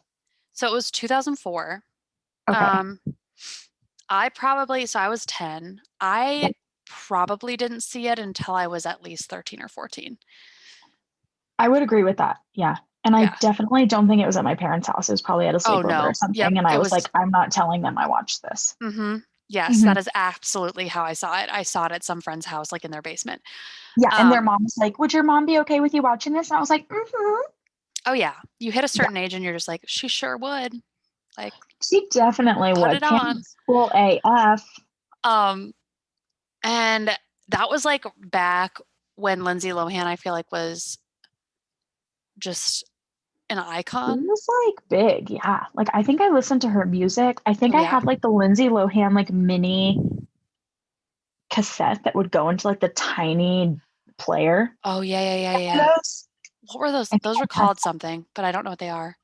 So it was 2004. Okay. Um, so I was 10. I Yep. probably didn't see it until I was at least 13 or 14. I would agree with that. Yeah. And I Yeah. definitely don't think it was at my parents' house. It was probably at a Oh sleepover or no. Yep. something. And I It was like, was. I'm not telling them I watched this. Mm-hmm. Yes, Hmm. that is absolutely how I saw it. I saw it at some friend's house, like in their basement. Yeah. And their Um, mom was like, would your mom be okay with you watching this? And I was like, mm-hmm. oh yeah, you hit a Yeah, certain age and you're just like, she sure would. Like, she definitely put would. it on. Pam's cool AF. Um, and that was like back when Lindsay Lohan, I feel like, was just an She icon. was like big. Yeah. Like I think I listened to her music. I think Oh I yeah. had like the Lindsay Lohan like mini cassette that would go into like the tiny player. Oh yeah, yeah, yeah, yeah. Those. What were those? I think Those were I had called something, but I don't know what they are.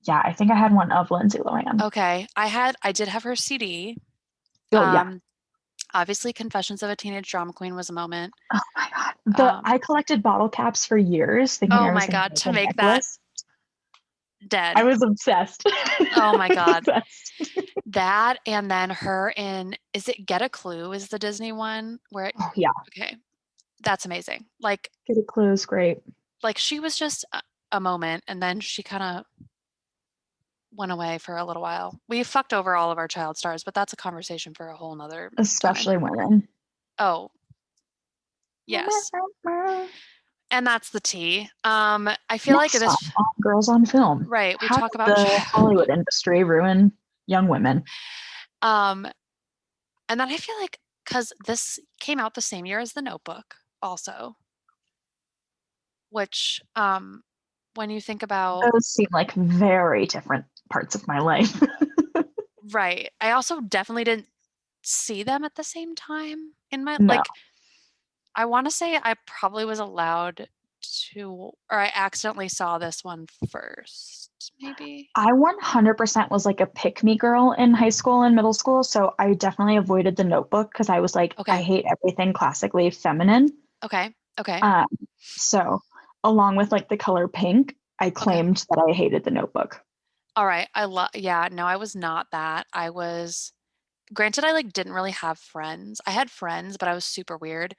yeah, I think I had one of Lindsay Lohan. Okay. I did have her CD. Oh yeah. Um, obviously Confessions of a Teenage Drama Queen was a moment. Oh my God. I Um, collected bottle caps for years thinking oh I was my gonna God, make to a make that necklace. I dead. was obsessed. Oh I my was God. obsessed. That and then her in, is it Get a Clue is the Disney one where Oh yeah. okay, that's amazing. Get a clue is great. Like she was just a moment and then she kind of went away for a little while. We fucked over all of our child stars, but that's a conversation for a whole nother time. Especially women. Oh, yes. And that's the tea. I feel like Next time this on Girls on Film. right, we How talk did about the Hollywood industry ruin young women? um and then I feel like cuz this came out the same year as The Notebook also, which when you think about Those seem like very different parts of my life. right, I also definitely didn't see them at the same time in my No. like I want to say I probably was allowed to, or I accidentally saw this one first, maybe. I 100% was like a pick me girl in high school and middle school. So I definitely avoided the Notebook because I was like, I Okay. hate everything classically feminine. Okay. Okay. Um, so along with like the color pink, I Okay. claimed that I hated the Notebook. All right. Yeah, no, I was not that. I was, granted, I like didn't really have friends. I had friends, but I was super weird.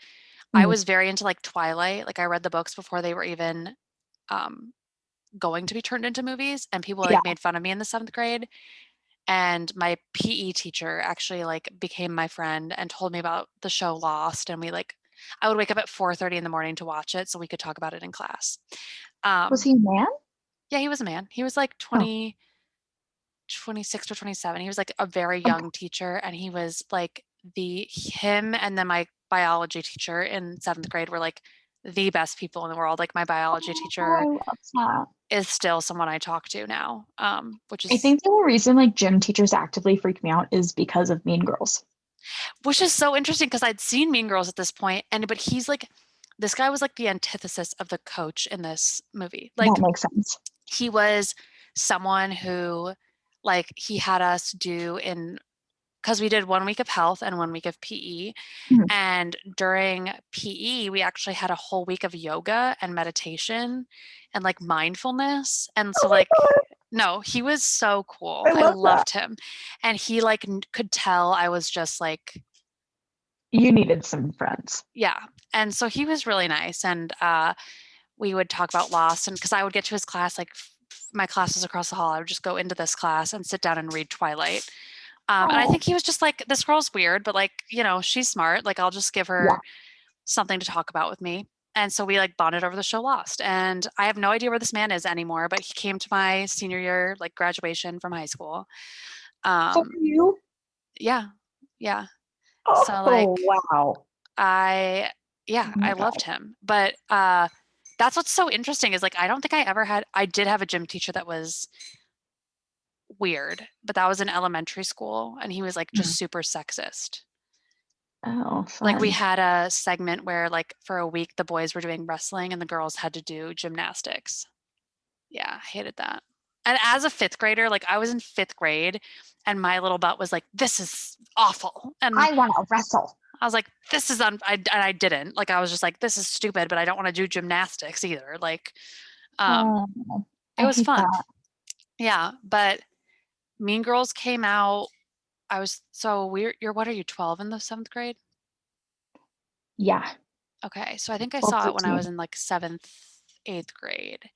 I Mm, was very into like Twilight. Like I read the books before they were even um going to be turned into movies, and people yeah. like made fun of me in the 7th grade. And my PE teacher actually like became my friend and told me about the show Lost, and we like I would wake up at 4:30 in the morning to watch it so we could talk about it in class. Was Um he a man? yeah, he was a man. He was like Oh, 26 or 27. He was like a very okay. young teacher, and he was like the him and then my biology teacher in 7th grade were like the best people in the world. Like my biology Oh, I teacher love that. is still someone I talk to now, I think the only reason like gym teachers actively freak me out is because of Mean Girls. which is so interesting because I'd seen Mean Girls at this point, and but he's like, this guy was like the antithesis of the coach in this movie. That Like makes sense. he was someone who, like, he had us do in because we did 1 week of health and 1 week of PE. Mhm. And during PE, we actually had a whole week of yoga and meditation and like mindfulness. And so, Oh my like, God, no, he was so cool. I I love that. loved him. And he like could tell I was just like, You needed some friends. yeah. And so he was really nice. And we would talk about Lost. And because I would get to his class, like my class was across the hall, I would just go into this class and sit down and read Twilight. And I Oh, think he was just like, this girl's weird, but like, she's smart. Like, I'll just give yeah. her something to talk about with me. And so we like bonded over the show Lost. And I have no idea where this man is anymore, but he came to my senior year, like graduation from high school. So Um, are you? yeah, yeah. So Oh, like wow. I, Oh yeah, my I loved God. him. But that's what's so interesting is like I don't think I did have a gym teacher that was weird, but that was in elementary school, and he was like just Hmm. super sexist. Oh, Like we fun. had a segment where like for a week the boys were doing wrestling and the girls had to do gymnastics. Yeah, I hated that. And as a 5th grader, like I was in 5th grade and my little butt was like, this is awful. And I want to wrestle. I was like, this is and I didn't. Like I was just like, this is stupid, but I don't want to do gymnastics either. Like, um, Oh, it I was hate fun. that. Yeah. But Mean Girls came out. You're what are you, 12 in the 7th grade? Yeah, Okay. So I think I 12, saw it when I was 13. in like 7th, 8th grade.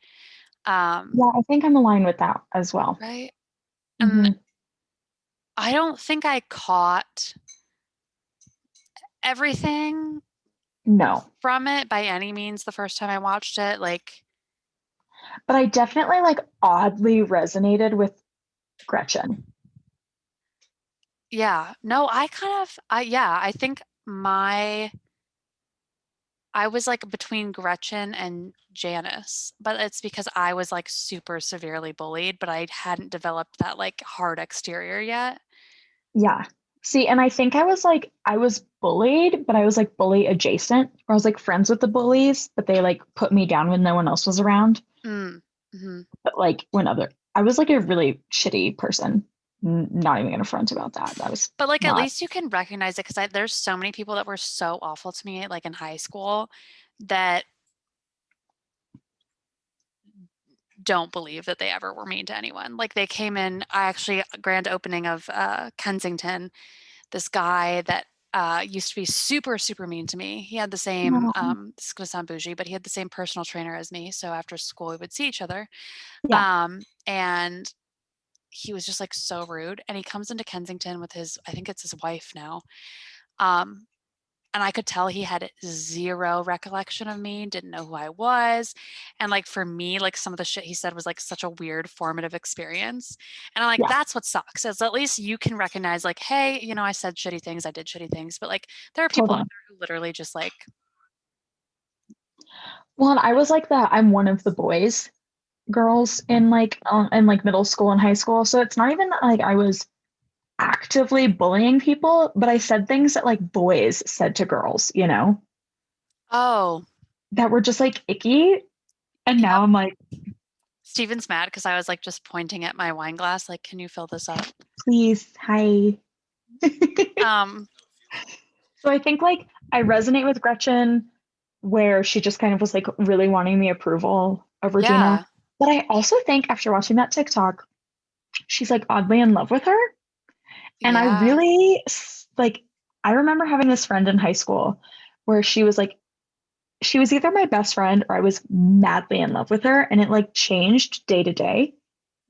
Yeah, Um, I think I'm aligned with that as well. right. And Hmm. I don't think I caught everything No, from it by any means the first time I watched it. Like, but I definitely like oddly resonated with Gretchen. yeah, no, yeah, I think I was like between Gretchen and Janice, but it's because I was like super severely bullied, but I hadn't developed that like hard exterior yet. Yeah. See, and I think I was bullied, but I was like bully adjacent. Or I was like friends with the bullies, but they like put me down when no one else was around. Mm, hmm. But like I was like a really shitty person. Not even gonna front about that. That was But like at not, least you can recognize it because there's so many people that were so awful to me, like in high school, that don't believe that they ever were mean to anyone. Like they came in, I actually grand opening of Kensington, this guy that used to be super, super mean to me. He had the same, no. this is gonna sound bougie, but he had the same personal trainer as me. So after school we would see each other. Yeah, And he was just like so rude. And he comes into Kensington with I think it's his wife now. Um, and I could tell he had zero recollection of me, didn't know who I was. And like for me, like some of the shit he said was like such a weird formative experience. And I'm like, yeah, that's what sucks. Is at least you can recognize like, hey, I said shitty things, I did shitty things. But like there are people out totally. there who literally just like, Well, and I was like that. I'm one of the boys, girls in like middle school and high school. So it's not even that like I was actively bullying people, but I said things that like boys said to girls, you know? oh. that were just like icky. And now Yep. I'm like, Steven's mad because I was like just pointing at my wine glass, like, can you fill this up? please, hi. Um, So I think like I resonate with Gretchen where she just kind of was like really wanting the approval of Regina. yeah, But I also think after watching that TikTok, she's like oddly in love with her. And I yeah, really like, I remember having this friend in high school where she was like, she was either my best friend or I was madly in love with her. And it like changed day to day.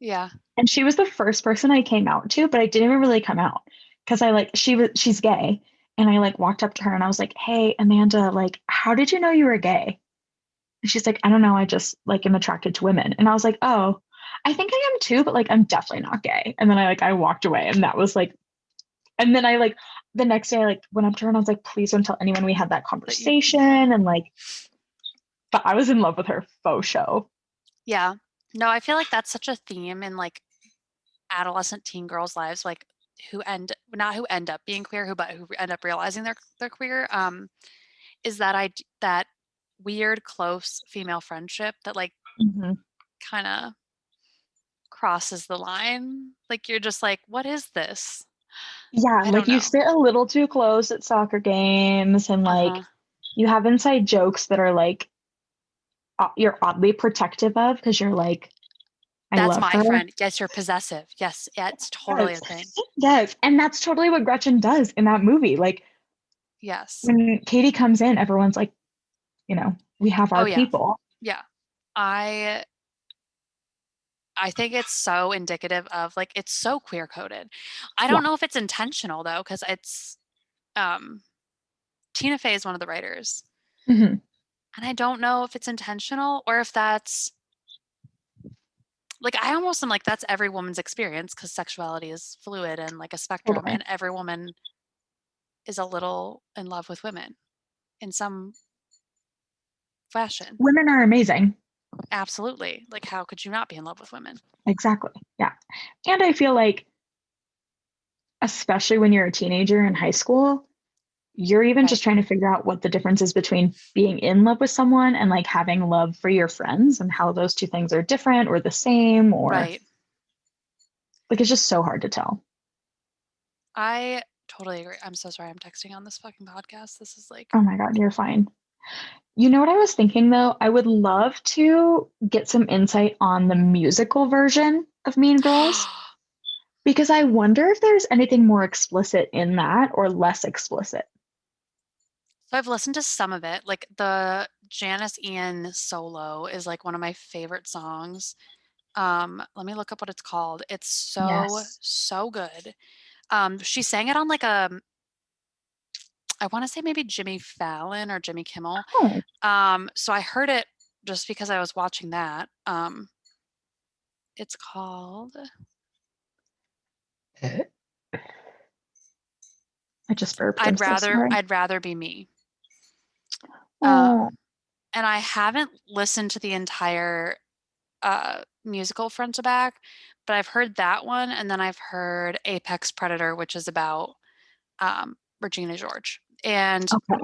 yeah. And she was the first person I came out to, but I didn't even really come out because I like, she's gay. And I like walked up to her and I was like, hey, Amanda, like, how did you know you were gay? And she's like, I don't know. I just like am attracted to women. And I was like, oh, I think I am too, but like, I'm definitely not gay. And then I walked away and that was like, and then I like the next day I like went up to her and I was like, please don't tell anyone we had that That you, conversation. yeah, And like, but I was in love with her faux show. yeah. No, I feel like that's such a theme in like adolescent teen girls' lives, like who end not who end up being queer, but who end up realizing they're queer. Is that that weird close female friendship that like Mm-hmm. kind of crosses the line. Like you're just like, what is this? Yeah, I like don't you know. sit a little too close at soccer games and like Uh-huh. you have inside jokes that are like you're oddly protective of because you're like, I That's love my her. friend. Yes, you're possessive. Yes, yeah, it's totally Yes. a thing. Yes. And that's totally what Gretchen does in that movie. Like Yes. when Katie comes in, everyone's like, we have Oh our yeah. people. Yeah. I I think it's so indicative of like it's so queer coded. I Yeah. don't know if it's intentional though, because it's um Tina Fey is one of the writers. Hmm. And I don't know if it's intentional or if that's like I almost am like that's every woman's experience because sexuality is fluid and like a spectrum, Totally. and every woman is a little in love with women in some fashion. Women are amazing. Absolutely. Like, how could you not be in love with women? Exactly. Yeah. And I feel like, especially when you're a teenager in high school, you're even Right. just trying to figure out what the difference is between being in love with someone and like having love for your friends and how those two things are different or the same or Right. like it's just so hard to tell. I totally agree. I'm so sorry I'm texting on this fucking podcast. This is like, Oh my God, you're fine. You know what I was thinking though? I would love to get some insight on the musical version of Mean Girls so because I wonder if there's anything more explicit in that or less explicit. I've listened to some of it. Like the Janice Ian solo is like one of my favorite songs. Let me look up what it's called. It's so, Yes. so good. She sang it on like I want to say maybe Jimmy Fallon or Jimmy Kimmel. Oh, So I heard it just because I was watching that. It's called I just burped. I'm so sorry. I'd rather be me. Oh, Um, and I haven't listened to the entire musical front to back, but I've heard that one, and then I've heard Apex Predator, which is about Regina George. And okay.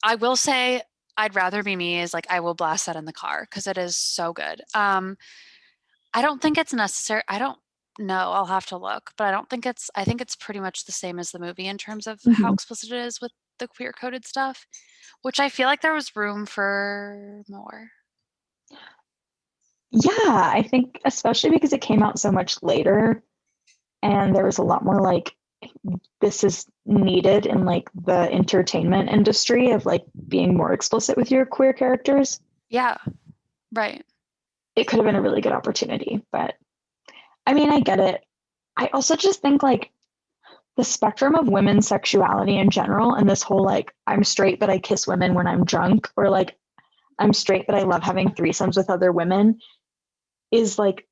I will say, I'd rather be me is like I will blast that in the car because it is so good. I don't think it's necessary. I don't know. I'll have to look, but I don't think it's. I think it's pretty much the same as the movie in terms of how Mhm. explicit it is with the queer coded stuff, which I feel like there was room for more. Yeah, I think especially because it came out so much later and there was a lot more like this is needed in like the entertainment industry of like being more explicit with your queer characters. Yeah, right. It could have been a really good opportunity, but I mean, I get it. I also just think like the spectrum of women's sexuality in general and this whole like I'm straight but I kiss women when I'm drunk or like I'm straight but I love having threesomes with other women is like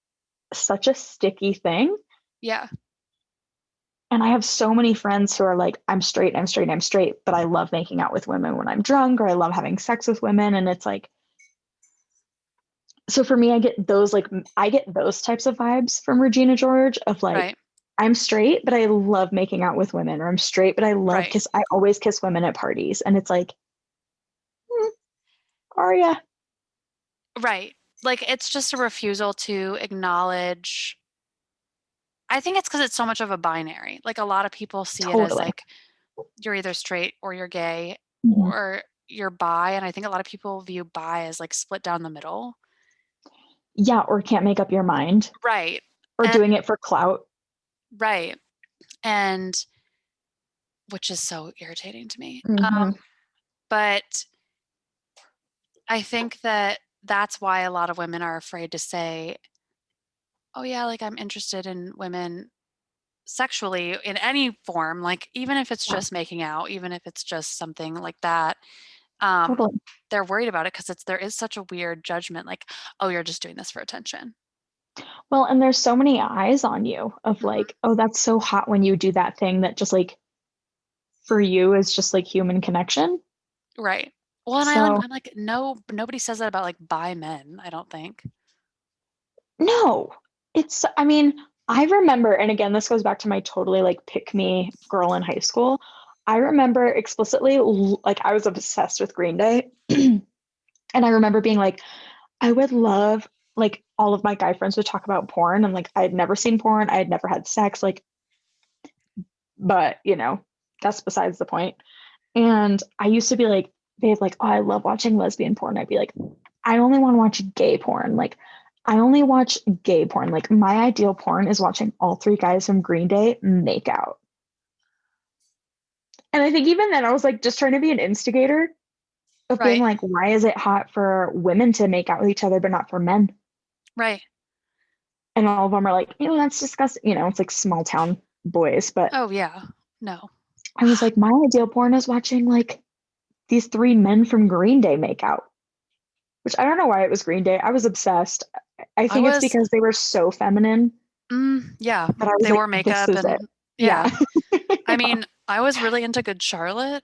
such a sticky thing. Yeah, And I have so many friends who are like, I'm straight, I'm straight, I'm straight, but I love making out with women when I'm drunk, or I love having sex with women. And it's like, so for me, I get those types of vibes from Regina George of like, right, I'm straight, but I love making out with women, or I'm straight, but I right. I always kiss women at parties. And it's like, hmm. Arya. Right. Like, it's just a refusal to acknowledge. I think it's because it's so much of a binary. Like, a lot of people see it as, Totally. like, you're either straight or you're gay Mhm. or you're bi, and I think a lot of people view bi as, like, split down the middle. Yeah, or can't make up your mind, Right. or And doing it for clout. right. And which is so irritating to me. Mhm. But I think that that's why a lot of women are afraid to say, "Oh, yeah, like, I'm interested in women sexually in any form," like, even if it's Yeah, just making out, even if it's just something like that, um, totally. they're worried about it because there is such a weird judgment, like, "Oh, you're just doing this for attention." Well, and there's so many eyes on you of Mhm. like, "Oh, that's so hot when you do that thing that just, like, for you is just, like, human connection." Right. Well, and So I'm like, "No, nobody says that about, like, bi men, I don't think." no, it's I mean, I remember and again, this goes back to my totally, like, pick me girl in high school. I remember explicitly like, I was obsessed with Green Day, and I remember being like, "I would love" like, all of my guy friends would talk about porn, and, like, I had never seen porn, I had never had sex, like, but, that's besides the point. And I used to be like, "Babe, like, oh, I love watching lesbian porn." I'd be like, "I only wanna watch gay porn." Like, I only watch gay porn. Like, my ideal porn is watching all 3 guys from Green Day make out. And I think even then I was, like, just trying to be an instigator of being Right, like, "Why is it hot for women to make out with each other, but not for men?" right. And all of them are like, that's disgusting." It's like small town boys, but Oh, yeah. No. I was like, "My ideal porn is watching, like, these 3 men from Green Day make out." Which I don't know why it was Green Day. I was obsessed. I I think it's was because they were so feminine yeah, that I was they like, wore "This makeup is it." and Yeah. yeah. I mean, I was really into Good Charlotte.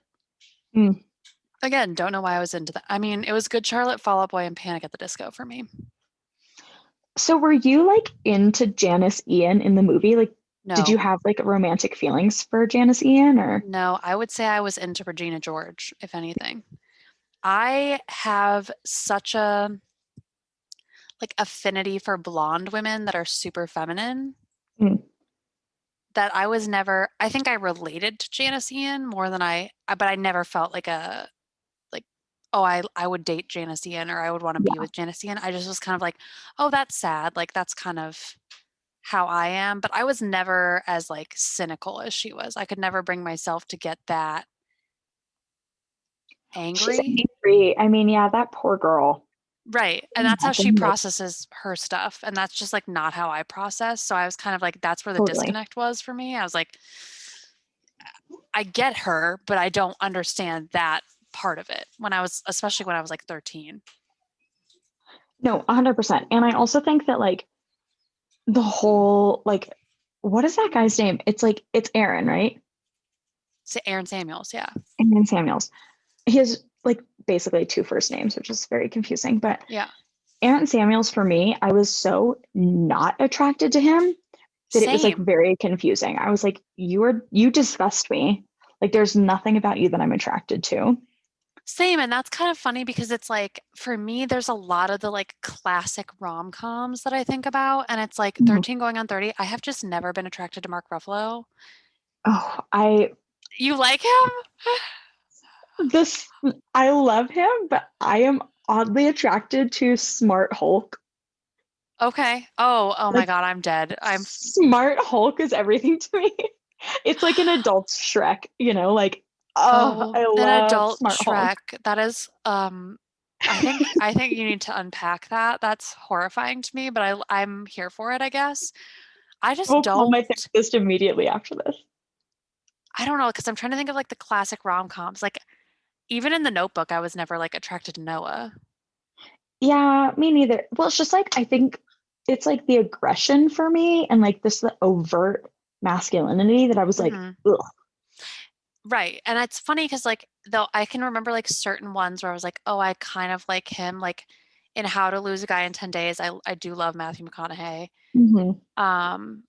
Mm. Again, don't know why I was into that. I mean, it was Good Charlotte, Fall Out Boy, and Panic at the Disco for me. So were you, like, into Janice Ian in the movie? Like, did you No. have, like, romantic feelings for Janice Ian or No, I would say I was into Regina George, if anything. I have such a, like, affinity for blonde women that are super feminine Mm, that I was never I think I related to Janice Ian more than but I never felt like like, "Oh, I would date Janice Ian," or "I would wanna be yeah. with Janice Ian." I just was kind of like, "Oh, that's sad." Like, that's kind of how I am, but I was never as, like, cynical as she was. I could never bring myself to get that She's angry. angry. I mean, yeah, that poor girl. Right, and that's how she Imagine, like processes her stuff, and that's just, like, not how I process, so I was kind of like that's where the totally. disconnect was for me. I was like, I get her, but I don't understand that part of it especially when I was, like, 13. No, 100%. And I also think that, like, the whole like, what is that guy's name? It's Aaron, right? Aaron Samuels, yeah. Aaron Samuels. He has, like, basically 2 first names, which is very confusing, but Yeah. Aaron Samuels for me, I was so not attracted to him that it was, like, Same. very confusing. I was like, You disgust me. Like, there's nothing about you that I'm attracted to." Same, and that's kind of funny because it's like, for me, there's a lot of the, like, classic rom-coms that I think about, and it's like Mhm. 13 Going on 30, I have just never been attracted to Mark Ruffalo. Oh, I You like him? this I love him, but I am oddly attracted to Smart Hulk. Okay. Oh my Like, god, I'm dead. Smart Hulk is everything to me. It's like an adult's Shrek, like, oh, Oh, I an love adult Smart Hulk. Shrek. That is, I think you need to unpack that. That's horrifying to me, but I'm here for it, I guess. I just We'll call don't my therapist immediately after this. I don't know, because 'cause I'm trying to think of, like, the classic rom-coms, like, even in The Notebook, I was never, like, attracted to Noah. Yeah, me neither. Well, it's just like I think it's like the aggression for me and like this the overt masculinity that I was like, Mhm. ugh. Right, and it's funny because, like, though I can remember, like, certain ones where I was like, "Oh, I kind of like him," like, in How to Lose a Guy in 10 Days, I do love Matthew McConaughey. Mhm. Um,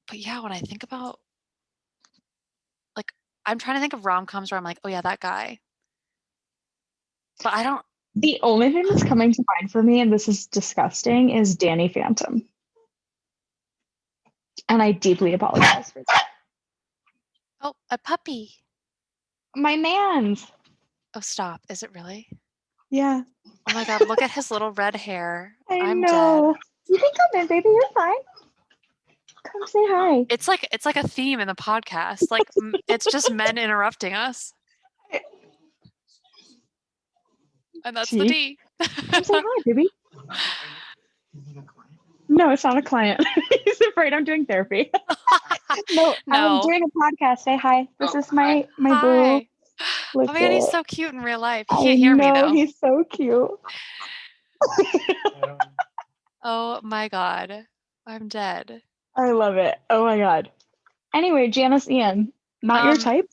but yeah, when I think about, like I'm trying to think of rom-coms where I'm like, "Oh, yeah, that guy." But I don't. The only thing that's coming to mind for me, and this is disgusting, is Danny Phantom. And I deeply apologize for that. Oh, a puppy. My man's. Oh, stop. Is it really? Yeah. Oh my God, look at his little red hair. I I'm dead. know. You can come in, baby. You're fine. Come say hi. It's like a theme in the podcast. Like it's just men interrupting us. And that's the Gee. D. Come say hi, baby. No, it's not a client. He's afraid I'm doing therapy. No, I'm No. doing a podcast. Say hi. This is my boo. Hi. Look Oh my God, he's it. so cute in real life. He I can't hear me know though. he's so cute. Oh my God. I'm dead. I love it. Oh my god. Anyway, Janice Ian, not your Um, type?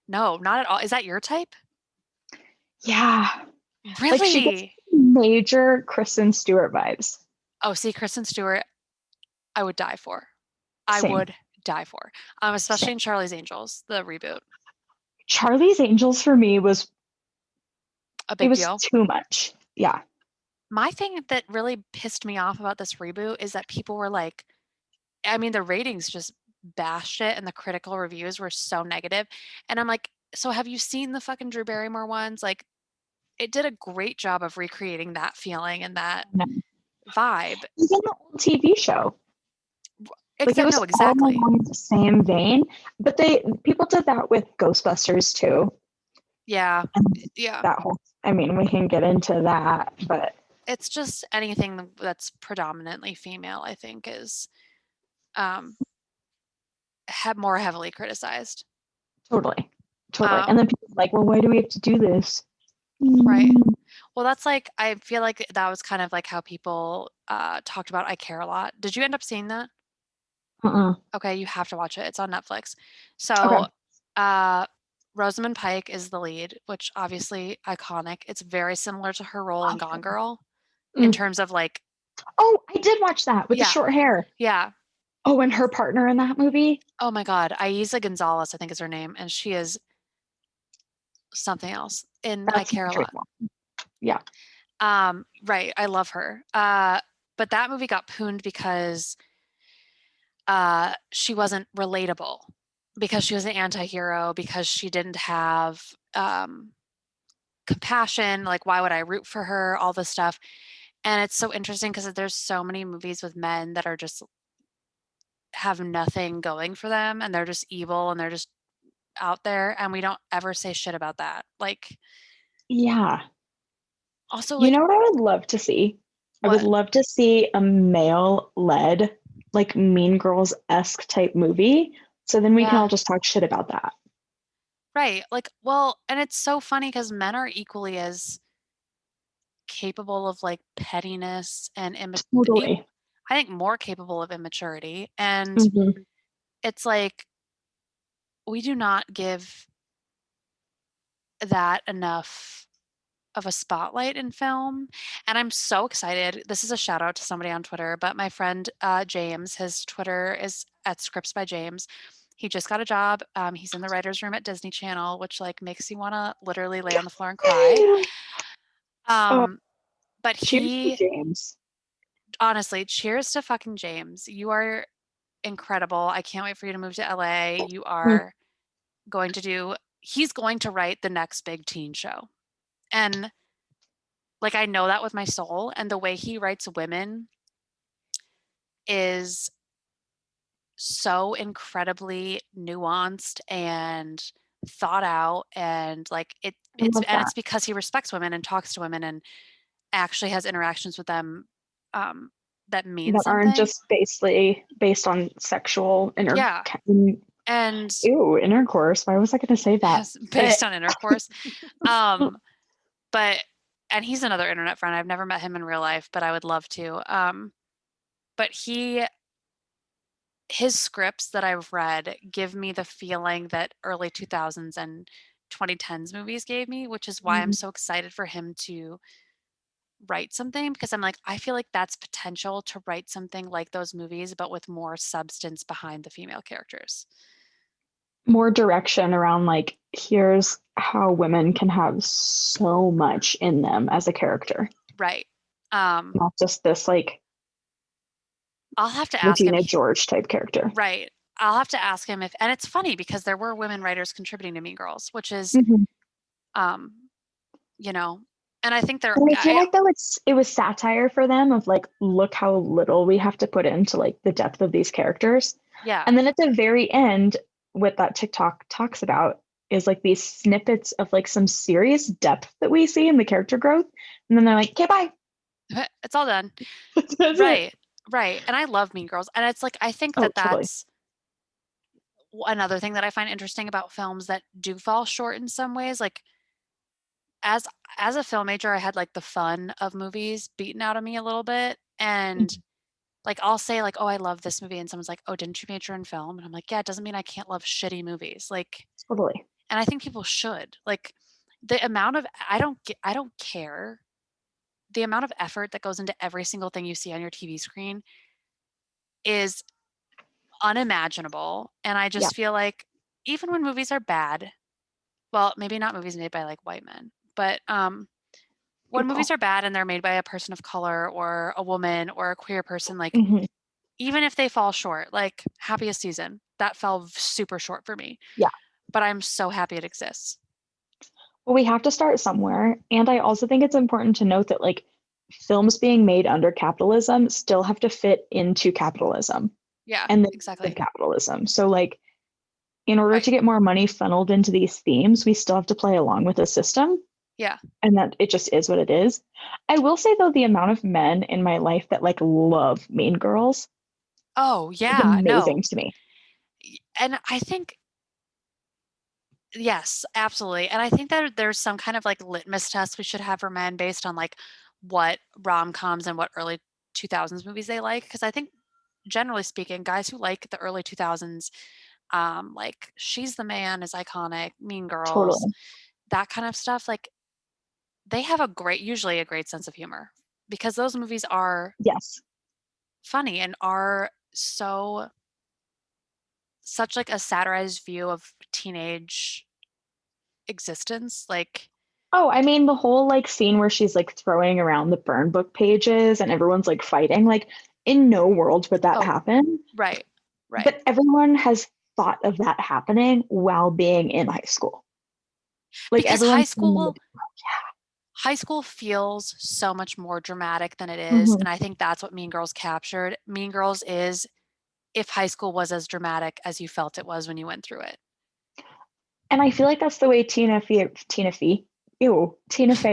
no, not at all. Is that your type? Yeah. Like she gets Really? major Kristen Stewart vibes. Oh, see, Kristen Stewart, I would die for. I Same. would die for. Especially Same. in Charlie's Angels, the reboot. Charlie's Angels for me was A it big was deal. too much. Yeah. My thing that really pissed me off about this reboot is that people were like, I mean, the ratings just bashed it and the critical reviews were so negative. And I'm like, so have you seen the fucking Drew Barrymore ones? Like, it did a great job of recreating that feeling and that No. vibe. Even the old TV show. Like it Except, was no, all exactly. along the same vein. But people did that with Ghostbusters too. Yeah. And Yeah. that whole I mean, we can get into that, but It's just anything that's predominantly female, I think, is um, more heavily criticized. totally. Totally. And then Um, people are like, well, why do we have to do this? right. Mm, Well, that's like, I feel like that was kind of like how people talked about I Care a Lot. Did you end up seeing that? uh-uh. Okay, you have to watch it. It's on Netflix. Okay. So, uh, Rosamund Pike is the lead, which obviously iconic. It's very similar to her role in Love Gone her. Girl in Mm. terms of like, Oh, I did watch that with the yeah, short hair. yeah. Oh, and her partner in that movie. Oh my God, Aiza Gonzalez, I think is her name, and she is something else in I That's my Care a dream Lot. one. Yeah. Right, I love her. But that movie got pooned because she wasn't relatable, because she was an anti-hero, because she didn't have compassion. Like, why would I root for her? All this stuff. And it's so interesting because there's so many movies with men that are just have nothing going for them and they're just evil and they're just out there and we don't ever say shit about that. Like Yeah. also You like know what I would love to see? I would what? love to see a male led, like Mean Girls esque type movie. So then we can all Yeah. just talk shit about that. Right. Like, well, and it's so funny because men are equally as capable of like pettiness and Totally. I think more capable of immaturity. And Hmm. it's like we do not give that enough of a spotlight in film. And I'm so excited. This is a shout out to somebody on Twitter, but my friend James, his Twitter is at Scripts by James. He just got a job. He's in the writer's room at Disney Channel, which like makes you want to literally lay on the floor and cry. Oh, Um, but cheers to he James. honestly, cheers to fucking James. You are incredible. I can't wait for you to move to LA. You Mm. are going to do, he's going to write the next big teen show. And like, I know that with my soul. And the way he writes women is so incredibly nuanced and thought out. And like, I love and that. it's because he respects women and talks to women and actually has interactions with them um, that mean That aren't something. just based on sexual Yeah. And ew, intercourse. Why was I going to say that? has based on intercourse. Um, but and he's another internet friend. I've never met him in real life, but I would love to. But his scripts that I've read give me the feeling that early 2000s and 2010s movies gave me, which is why I'm Mm, so excited for him to write something because I'm like, I feel like that's potential to write something like those movies, but with more substance behind the female characters. more direction around like, here's how women can have so much in them as a character, Right. not just this like I'll have to ask him. Regina George type character. Right. I'll have to ask him if, and it's funny because there were women writers contributing to Mean Girls, which is, Mhm. um, you know, and I think And I feel like though it was satire for them of like, look how little we have to put into like the depth of these characters. yeah, And then at the very end, what that TikTok talks about is like these snippets of like some serious depth that we see in the character growth. And then they're like, okay, bye. it's all done. That's it. Right. Right. And I love Mean Girls. And it's like, I think Oh, that totally. that's another thing that I find interesting about films that do fall short in some ways. Like, as as a film major, I had like the fun of movies beaten out of me a little bit. And Mhm. like I'll say like, "Oh, I love this movie," and someone's like, "Oh, didn't you major in film?" And I'm like, "Yeah, it doesn't mean I can't love shitty movies." Like, Totally. and I think people should. Like, the amount of I don't care. The amount of effort that goes into every single thing you see on your TV screen is unimaginable, and I Yeah. just feel like even when movies are bad, well, maybe not movies made by like white men, but when Good movies call. are bad and they're made by a person of color or a woman or a queer person, like Hmm. even if they fall short, like Happiest Season, that fell super short for me, Yeah. but I'm so happy it exists. Well, we have to start somewhere. And I also think it's important to note that like films being made under capitalism still have to fit into capitalism Yeah, and the needs of exactly. capitalism. So like in order Right. to get more money funneled into these themes, we still have to play along with the system. Yeah. And that it just is what it is. I will say though, the amount of men in my life that like love Mean Girls Oh, is yeah. No. amazing to me. And I think yes, absolutely. And I think that there's some kind of like litmus test we should have for men based on like what rom-coms and what early 2000s movies they like. Because I think generally speaking, guys who like the early 2000s, like She's the Man is iconic, Mean Girls, Totally. that kind of stuff, like they have usually a great sense of humor because those movies are Yes. funny and are such like a satirized view of teenage existence. Like, Oh, I mean, the whole like scene where she's like throwing around the burn book pages and everyone's like fighting, like in no world would that oh, happen. right, right. But everyone has thought of that happening while being in high school. Like Because everyone's seen the, high school feels so much more dramatic than it is, Mhm. and I think that's what Mean Girls captured. Mean Girls is if high school was as dramatic as you felt it was when you went through it. And I feel like that's the way Tina Fey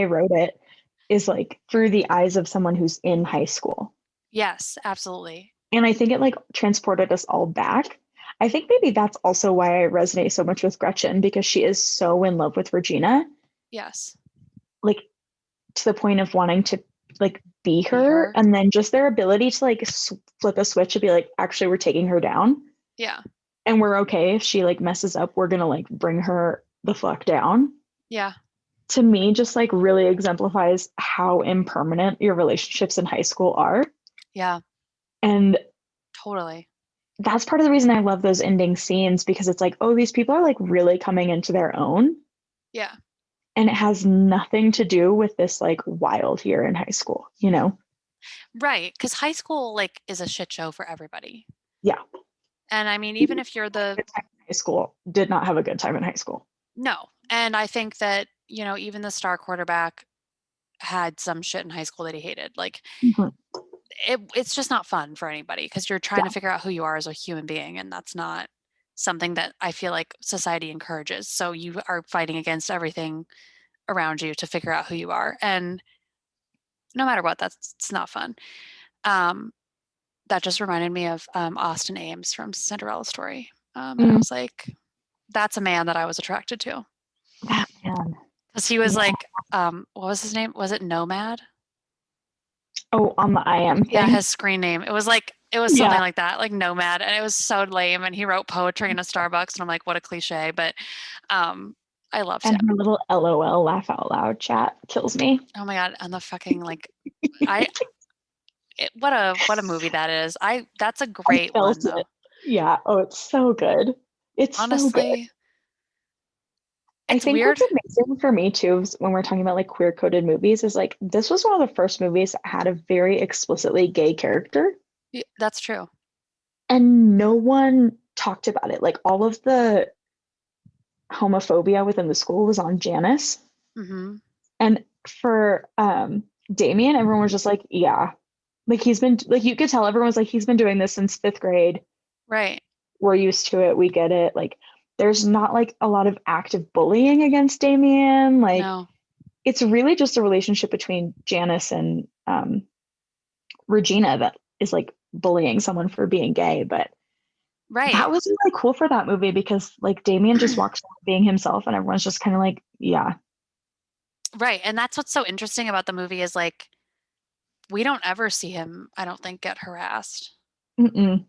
wrote it is like through the eyes of someone who's in high school. Yes, absolutely. And I think it like transported us all back. I think maybe that's also why I resonate so much with Gretchen because she is so in love with Regina, Yes. like to the point of wanting to like be Be her. her. And then just their ability to like flip a switch and be like, actually, we're taking her down Yeah. and we're okay if she like messes up, we're gonna like bring her the fuck down. Yeah. To me, just like really exemplifies how impermanent your relationships in high school are. Yeah. And Totally. that's part of the reason I love those ending scenes because it's like, oh, these people are like really coming into their own. Yeah. And it has nothing to do with this like wild year in high school, you know? Right. Because high school like is a shit show for everybody. Yeah. And I mean, Even even if you're the good time in high school, did not have a good time in high school. no. And I think that, even the star quarterback had some shit in high school that he hated. Like Mhm. it's just not fun for anybody because you're trying Yeah. to figure out who you are as a human being, and that's not something that I feel like society encourages. So you are fighting against everything around you to figure out who you are, and no matter what, that's it's not fun. Um, that just reminded me of Austin Ames from Cinderella Story, and I Mm, was like, that's a man that I was attracted to that man. because he was Yeah. like, what was his name? Was it Nomad? Oh, on the I am Yeah, thing. his screen name. It was something Yeah. like that, like Nomad, and it was so lame, and he wrote poetry in a Starbucks, and I'm like, "What a cliché," but, um, I loved And him. her little LOL laugh out loud chat kills me. Oh my god, and the fucking, like I what a movie that is. That's a I great felt one, it. though. Yeah. Oh, it's so good. It's so good. Honestly, I it's think weird. what's amazing for me too is when we're talking about like queer coded movies is like this was one of the first movies that had a very explicitly gay character That's true. and no one talked about it. Like all of the homophobia within the school was on Janice. Hmm. And for Damien, everyone was just like, yeah. Like he's been like you could tell everyone was like, he's been doing this since fifth grade. Right. We're used to it, we get it. Like there's not like a lot of active bullying against Damien. Like No. it's really just a relationship between Janice and Regina that is like bullying someone for being gay. But Right. that was really cool for that movie because like Damien just walks around being himself and everyone's just kind of like, yeah. Right. And that's what's so interesting about the movie is like we don't ever see him, I don't think, get harassed. Mm-mm.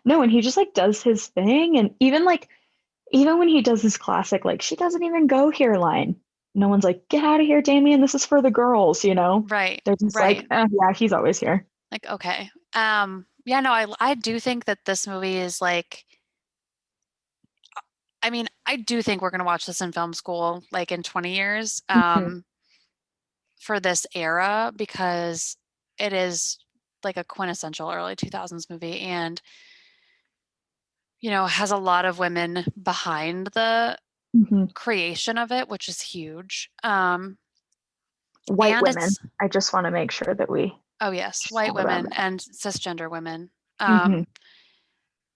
No, and he just like does his thing. And even when he does his classic, like, she doesn't even go here line, no one's like, get out of here, Damien. This is for the girls, you know? Right. They're just like, Right. yeah, he's always here. Like, okay. Yeah, no, I do think that this movie is like I mean, I do think we're gonna watch this in film school like in 20 years Mhm. for this era because it is like a quintessential early 2000s movie and has a lot of women behind the Mhm. creation of it, which is huge. White And women. it's I just want to make sure that we oh yes, white chat about women that. and cisgender women. Hmm.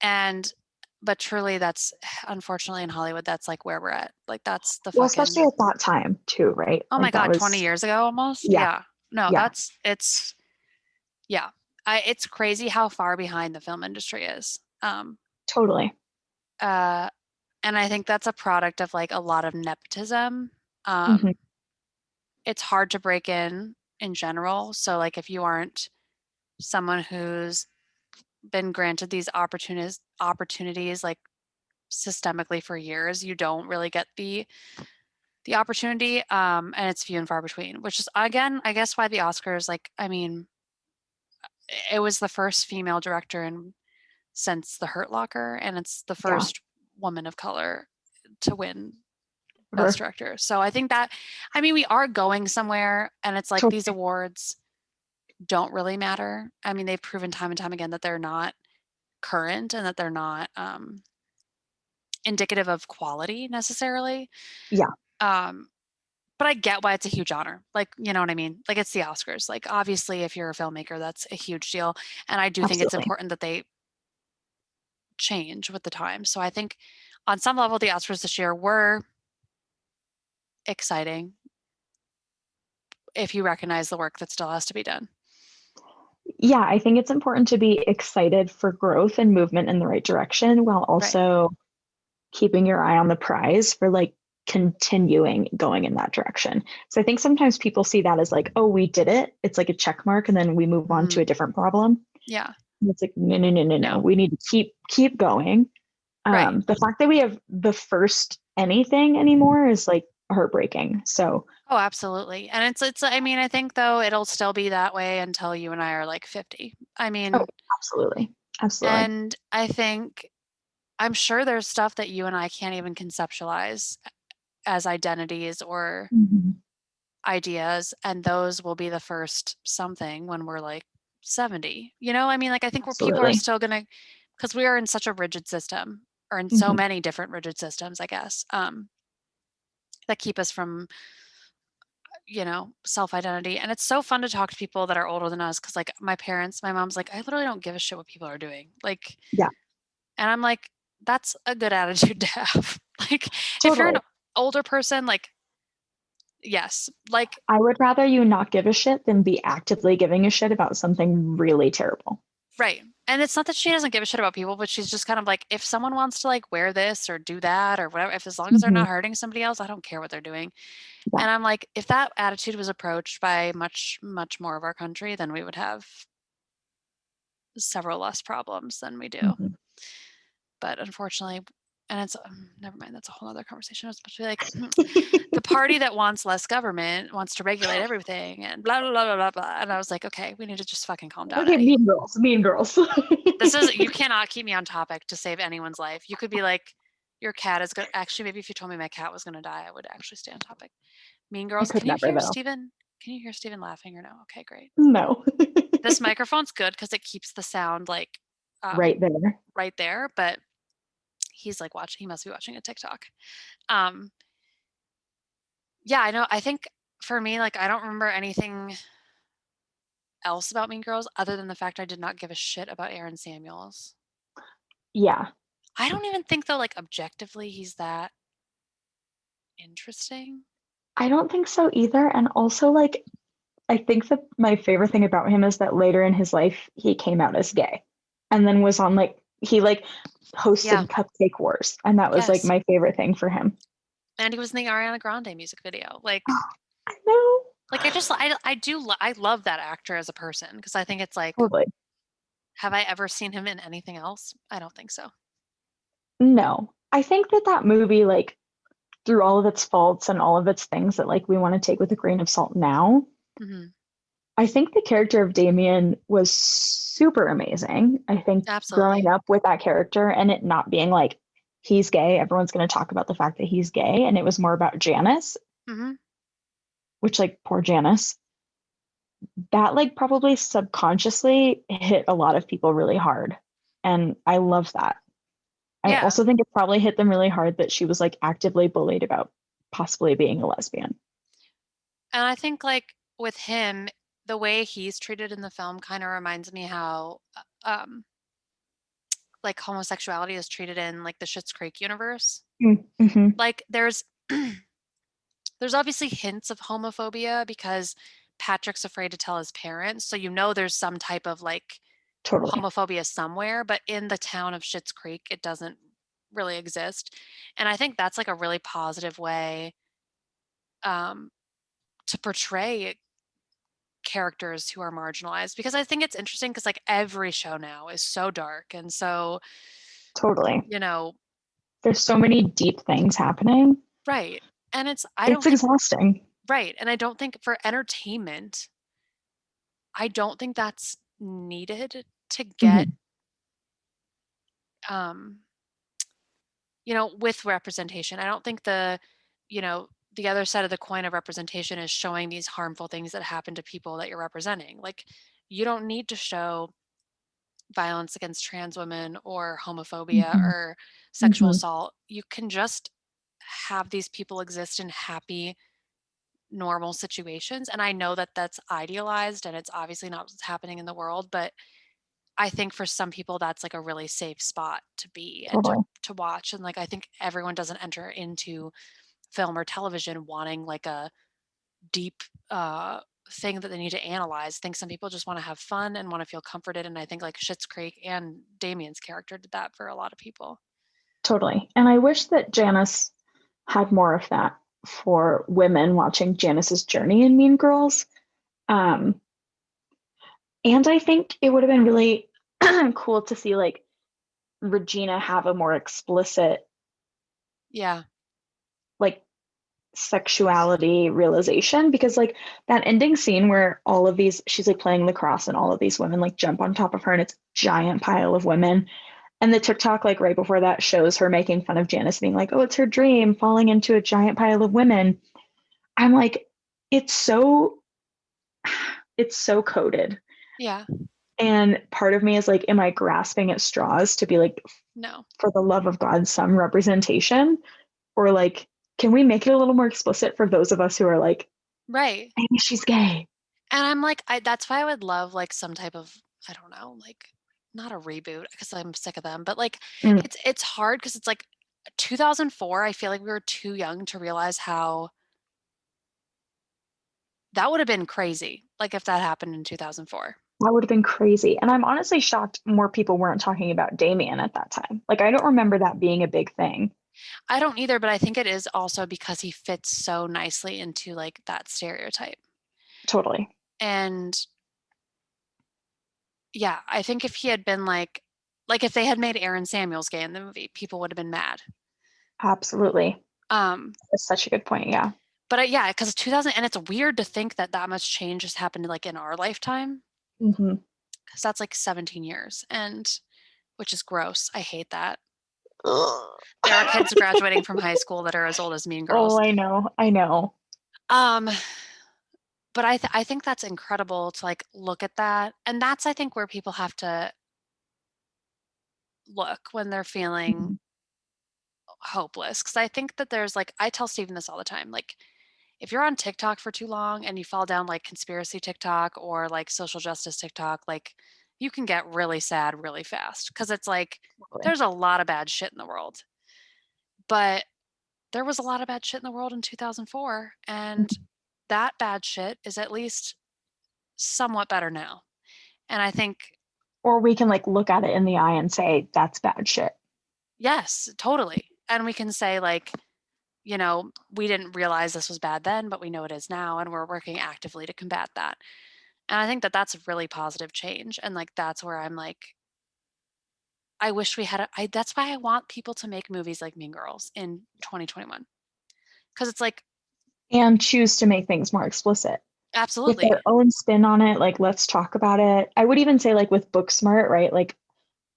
And but truly that's unfortunately in Hollywood, that's like where we're at. Like that's the Well, especially fucking at that time too, right? oh my Like that God, 20 was, years ago almost. yeah, Yeah. No, yeah, it's yeah. It's crazy how far behind the film industry is. totally. Uh, and I think that's a product of like a lot of nepotism. Hmm. It's hard to break in general. So like if you aren't someone who's been granted these opportunities like systemically for years, you don't really get the opportunity. And it's few and far between, which is again, I guess why the Oscars, like, I mean, it was the first female director in since The Hurt Locker, and it's the Yeah, first woman of color to win Best sure. Director. So I think that, I mean, we are going somewhere, and it's like these Totally. awards don't really matter. I mean, they've proven time and time again that they're not current and that they're not indicative of quality necessarily. Yeah, Um, but I get why it's a huge honor. Like, you know what I mean? Like, it's the Oscars. Like, obviously, if you're a filmmaker, that's a huge deal. And I do think it's absolutely. important that they change with the times. So I think on some level, the Oscars this year were exciting if you recognize the work that still has to be done. Yeah, I think it's important to be excited for growth and movement in the right direction while Right. also keeping your eye on the prize for like continuing going in that direction. So I think sometimes people see that as like, oh, we did it. It's like a check mark and then we move on to Mhm. a different problem. Yeah. And it's like, no, no, no, no, no. No. We need to keep going. Right. The fact that we have the first anything anymore is like heartbreaking. So, Oh, absolutely. And it's I mean, I think though it'll still be that way until you and I are like 50. I oh, mean, absolutely. Absolutely. and I think I'm sure there's stuff that you and I can't even conceptualize as identities or Mhm. ideas, and those will be the first something when we're like 70. I mean, like I think where people are Absolutely. still gonna because we are in such a rigid system or in so Hmm. many different rigid systems, I guess, that keep us from self-identity. And it's so fun to talk to people that are older than us because like my mom's like, I literally don't give a shit what people are doing. Like, Yeah, and I'm like, that's a good attitude to have. Like, if you're an totally. older person, like, yes, like, I would rather you not give a shit than be actively giving a shit about something really terrible. right. And it's not that she doesn't give a shit about people, but she's just kind of like, if someone wants to like wear this or do that or whatever, if as long as they're Hmm. not hurting somebody else, I don't care what they're doing. Yeah. And I'm like, if that attitude was approached by much, much more of our country, then we would have several less problems than we do. Hmm. But unfortunately, and it's never mind. That's a whole other conversation. I was supposed to be like, the party that wants less government wants to regulate everything and blah blah blah blah blah blah. And I was like, okay, we need to just fucking calm down, Okay, Eddie. mean girls, mean girls. This is you cannot keep me on topic to save anyone's life. You could be like, Your cat is good. Actually, maybe if you told me my cat was gonna die, I would actually stay on topic. Mean I Girls. could Can you never hear though. Steven? Can you hear Steven laughing or no? Okay, great. No. This microphone's good because it keeps the sound like Right there. right there, but he's like watching. He must be watching a TikTok. Um, yeah, I know. I think for me, like, I don't remember anything else about Mean Girls other than the fact I did not give a shit about Aaron Samuels. Yeah. I don't even think though, like, objectively, he's that interesting. I don't think so either. And also, like, I think that my favorite thing about him is that later in his life, he came out as gay and then was on, like, he like Yeah. hosted Cupcake Wars. And that was like Yes. my favorite thing for him. And he was in the Ariana Grande music video. I know. I just I do I love that actor as a person because I think it's like, Totally. have I ever seen him in anything else? I don't think so. No. I think that that movie, like, through all of its faults and all of its things that like we want to take with a grain of salt now, Mhm. I think the character of Damien was super amazing. I think growing Absolutely. up with that character and it not being like he's gay, everyone's going to talk about the fact that he's gay, and it was more about Janice, Mhm. which like poor Janice, that like probably subconsciously hit a lot of people really hard. And I love that. I Yeah. also think it probably hit them really hard that she was like actively bullied about possibly being a lesbian. And I think, like, with him, the way he's treated in the film kinda reminds me how, like, homosexuality is treated in, like, the Schitt's Creek universe. Mm-hmm. Like, there's obviously hints of homophobia because Patrick's afraid to tell his parents, so you know there's some type of, like, Totally. homophobia somewhere, but in the town of Schitt's Creek, it doesn't really exist, and I think that's, like, a really positive way, um, to portray characters who are marginalized because I think it's interesting because like every show now is so dark and so, Totally. you know, There's so many deep things happening. right. And it's I don't It's think exhausting. right. And I don't think for entertainment, I don't think that's needed to get Mhm. um, with representation. I don't think the other side of the coin of representation is showing these harmful things that happen to people that you're representing. Like you don't need to show violence against trans women or homophobia Mhm. or sexual Mhm. assault. You can just have these people exist in happy, normal situations. And I know that that's idealized and it's obviously not what's happening in the world, but I think for some people that's like a really safe spot to be and to Totally. to watch. And like I think everyone doesn't enter into film or television wanting like a deep thing that they need to analyze. I think some people just want to have fun and want to feel comforted. And I think like Schitt's Creek and Damien's character did that for a lot of people. Totally. And I wish that Janice had more of that for women watching Janice's journey in Mean Girls. Um, and I think it would have been really cool to see like Regina have a more explicit Yeah. like sexuality realization, because like that ending scene where all of these she's like playing lacrosse and all of these women like jump on top of her and it's a giant pile of women. And the TikTok, like right before that, shows her making fun of Janice, being like, oh, it's her dream falling into a giant pile of women. I'm like, it's so, it's so coded. Yeah. And part of me is like, am I grasping at straws to be like, No. for the love of God, some representation? Or like, can we make it a little more explicit for those of us who are like, Right. maybe she's gay? And I'm like, that's why I would love like some type of, I don't know, like not a reboot because I'm sick of them, but like Mm, it's hard because it's like 2004. I feel like we were too young to realize how that would have been crazy. Like if that happened in 2004. that would have been crazy. And I'm honestly shocked more people weren't talking about Damien at that time. Like, I don't remember that being a big thing. I don't either, but I think it is also because he fits so nicely into like that stereotype. Totally. And yeah, I think if he had been like if they had made Aaron Samuels gay in the movie, people would have been mad. Absolutely. Um, That's such a good point. Yeah. but yeah, because 2000, and it's weird to think that that much change has happened like in our lifetime, Hmm. because that's like 17 years, and which is gross. I hate that. There are kids graduating from high school that are as old as Mean Oh, Girls. I know. I know. Um, but I think that's incredible to, like, look at that, and that's, I think, where people have to look when they're feeling Mhm. hopeless. Because I think that there's, like, I tell Steven this all the time, like, if you're on TikTok for too long and you fall down, like, conspiracy TikTok or, like, social justice TikTok, like, you can get really sad really fast. Because it's like, Totally. there's a lot of bad shit in the world, but there was a lot of bad shit in the world in 2004, and Mhm. that bad shit is at least somewhat better now. And I think Or we can like look at it in the eye and say, that's bad shit. yes, totally. And we can say, like, we didn't realize this was bad then, but we know it is now, and we're working actively to combat that. And I think that that's a really positive change. And, like, that's where I'm like, I wish we had that's why I want people to make movies like Mean Girls in 2021. Cause it's like, And choose to make things more explicit with their absolutely. own spin on it. Like, let's talk about it. I would even say, like, with Booksmart, right? Like,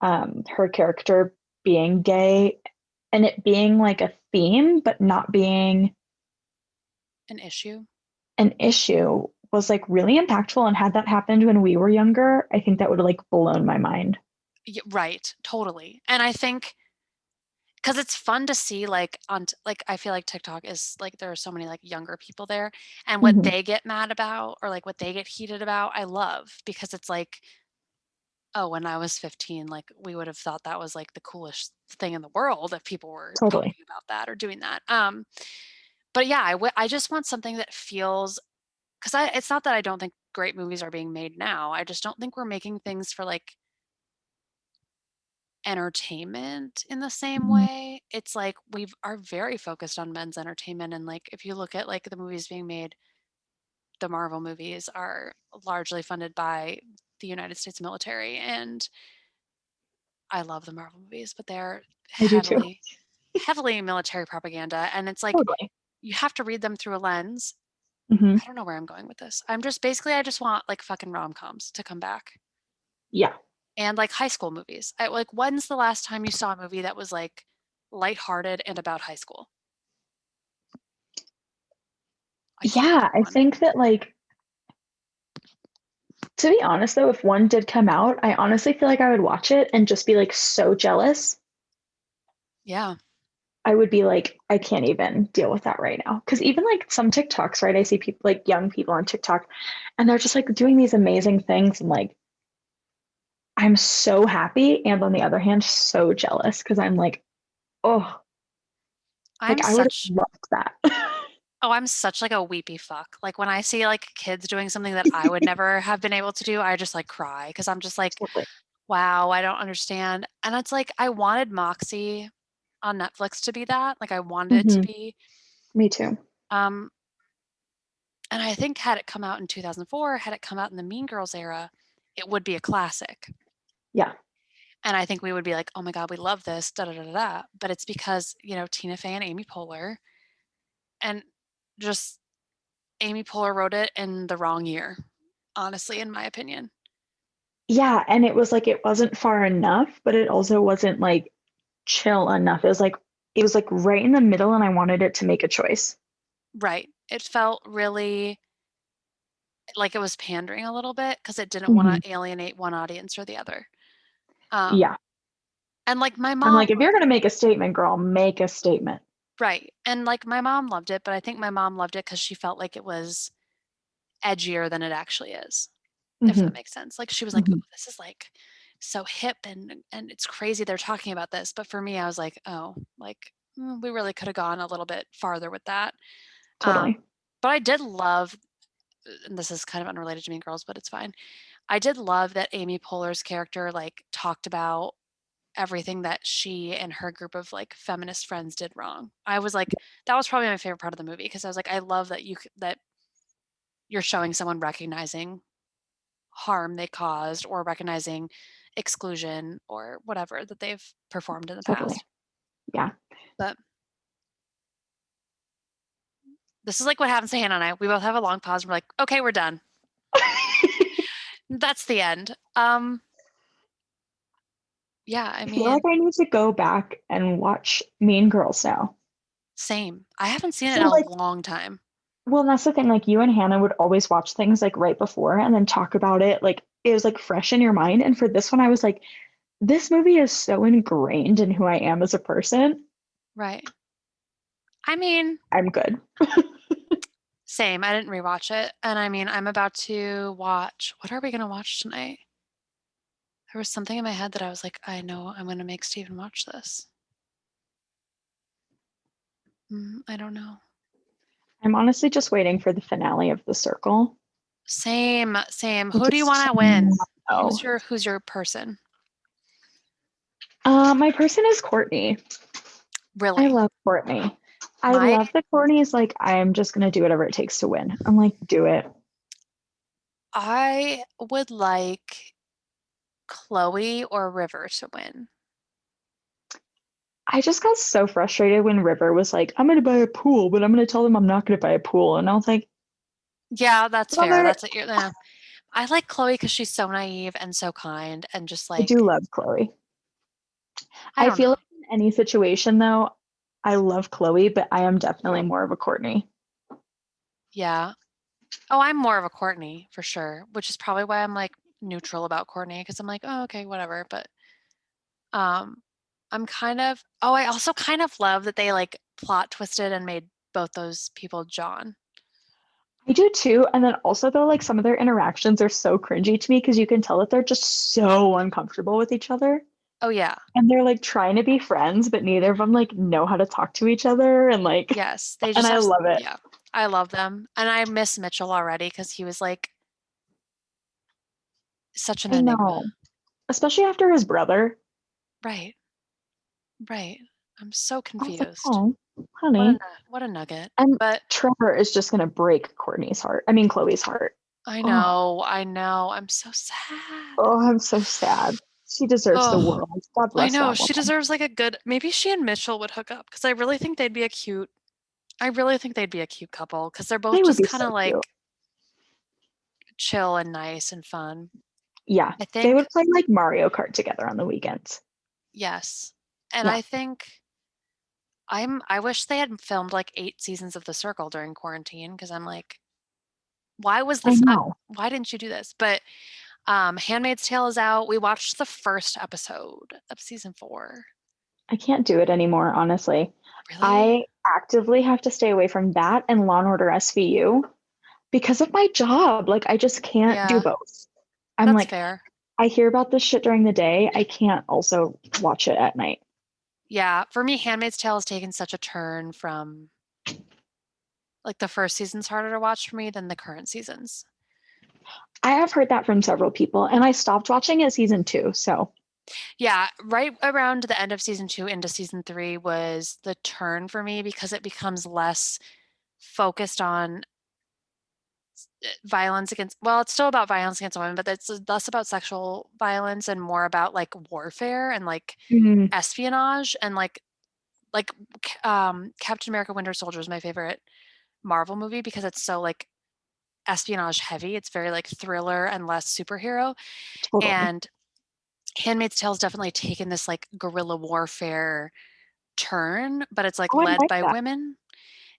her character being gay and it being like a theme, but not being An issue. an issue was like really impactful. And had that happened when we were younger, I think that would have like blown my mind. Right. Totally. And I think because it's fun to see, like, like, I feel like TikTok is like, there are so many, like, younger people there, and what Mhm. they get mad about or, like, what they get heated about, I love because it's like, oh, when I was 15, like, we would have thought that was, like, the coolest thing in the world if people were Totally. talking about that or doing that. But yeah, I just want something that feels, because it's not that I don't think great movies are being made now. I just don't think we're making things for, like, entertainment in the same Mhm. way. It's like we are very focused on men's entertainment, and, like, if you look at, like, the movies being made, the Marvel movies are largely funded by the United States military, and I love the Marvel movies, but they're I do too. heavily military propaganda, and it's like Totally. you have to read them through a lens. Mhm. I don't know where I'm going with this. I'm just basically I just want, like, fucking rom-coms to come back, Yeah. and, like, high school movies. Like, when's the last time you saw a movie that was, like, lighthearted and about high school? I can't think Yeah. of I one. think that like, to be honest though, if one did come out, I honestly feel like I would watch it and just be like so jealous. Yeah. I would be like, I can't even deal with that right now. Cause even like some TikToks, right? I see people like young people on TikTok and they're just like doing these amazing things. And like, I'm so happy. And on the other hand, so jealous because I'm like, oh, I'm like I would such have loved that. I'm such, like, a weepy fuck. Like, when I see, like, kids doing something that I would never have been able to do, I just, like, cry because 'cause I'm just like, Totally. "Wow, I don't understand." And it's like, I wanted Moxie on Netflix to be that, like, I wanted it to Hmm. be, Me too. um, and I think had it come out in 2004, had it come out in the Mean Girls era, it would be a classic. Yeah, And I think we would be like, "Oh my god, we love this, da da da da da." But it's because, Tina Fey and Amy Poehler, and just Amy Poehler wrote it in the wrong year, honestly, in my opinion. yeah. And it was like, it wasn't far enough, but it also wasn't like chill enough. It was like right in the middle and I wanted it to make a choice. Right. It felt really like it was pandering a little bit because it didn't wanna Hmm. alienate one audience or the other. Um, Yeah. and, like, my I'm mom like, if you're going to make a statement, girl, make a statement. right, and, like, my mom loved it, but I think my mom loved it because she felt like it was edgier than it actually is, if Hmm. that makes sense. Like, she was like, Hmm. "Ooh, this is, like, so hip and it's crazy they're talking about this," but for me, I was like, "Oh, like, we really coulda gone a little bit farther with that." Um, Totally. but I did love and this is kind of unrelated to Mean Girls, but it's fine. I did love that Amy Poehler's character, like, talked about everything that she and her group of, like, feminist friends did wrong. I was like that was probably my favorite part of the movie because I was like, I love that that you're showing someone recognizing harm they caused or recognizing exclusion or whatever that they've performed in the Totally. past. Yeah. But this is like what happens to Hannah and I. We both have a long pause and we're like, "Okay, we're done. That's the end." Yeah, I I feel like mean, I need to go back and watch Mean Girls now. same. I haven't seen it So in a like, long time. well, that's the thing. Like you and Hannah would always watch things like right before and then talk about it. Like it was like fresh in your mind. And for this one, I was like, this movie is so ingrained in who I am as a person. Right. I mean, I'm good. same. I didn't rewatch it. And I mean, I'm about to watch. What are we going to watch tonight? There was something in my head that I was like, I know I'm going to make Steven watch this. I don't know. I'm honestly just waiting for the finale of The Circle. Same, same. I Who do you want just to want win? to know. Who's your person? My person is Courtney. I Really? love Courtney. I My love that Courtney is like, I'm just gonna do whatever it takes to win. I'm like, do it. I would like Chloe or River to win. I just got so frustrated when River was like, I'm gonna buy a pool, but I'm gonna tell them I'm not gonna buy a pool. And I was like, Yeah, that's fair. Mother, That's what you're. I like Chloe because she's so naive and so kind and just I do like love Chloe. I I don't feel like know. in any situation though, I love Chloe, but I am definitely more of a Courtney. Yeah. Oh, I'm more of a Courtney for sure, which is probably why I'm like neutral about Courtney because I'm like, oh, okay, whatever. But um, I'm kind of. Oh, I also kind of love that they like plot twisted and made both those people John. I do too. And then also though, like some of their interactions are so cringy to me because you can tell that they're just so uncomfortable with each other. Oh yeah. And they're like trying to be friends, but neither of them like know how to talk to each other. And like, Yes, they and just I have. love it. Yeah, I love them, and I miss Mitchell already because he was like such an I enigma. know, especially after his brother. Right. Right. I'm so I was like, confused. oh, What a honey. what a nugget. And But Trevor is just gonna break Courtney's heart. I mean, Chloe's heart. I Oh, know, I know. I'm so sad. oh, I'm so sad. She deserves the Oh, world. God I bless know. that She woman. deserves like a good maybe she and Mitchell would hook up because I really think they'd be a cute couple because they're both They would just be kind so of cute. like chill and nice and fun. Yeah, I they think would play like Mario Kart together on the weekends. yes. And Yeah, I think I wish they had filmed like 8 seasons of The Circle during quarantine because I'm like, why was I this not know. why didn't you do this? But Handmaid's Tale is out. We watched the first episode of season 4. I can't do it anymore, honestly. Really? I actively have to stay away from that and Law and Order SVU because of my job. Like, I just can't do Yeah, both. I'm that's like, fair. I hear about this shit during the day. I can't also watch it at night. Yeah, for me, Handmaid's Tale has taken such a turn from like the first season's harder to watch for me than the current seasons. I have heard that from several people, and I stopped watching at season 2. So, Yeah, right around the end of season 2 into season 3 was the turn for me because it becomes less focused on violence against, well, it's still about violence against women, but it's less about sexual violence and more about like warfare and like mm, espionage and like Captain America Winter Soldier is my favorite Marvel movie because it's so like espionage heavy. It's very like thriller and less superhero. totally. And Handmaid's Tale's definitely taken this like guerrilla warfare turn, but it's like Oh, I led like by that. women.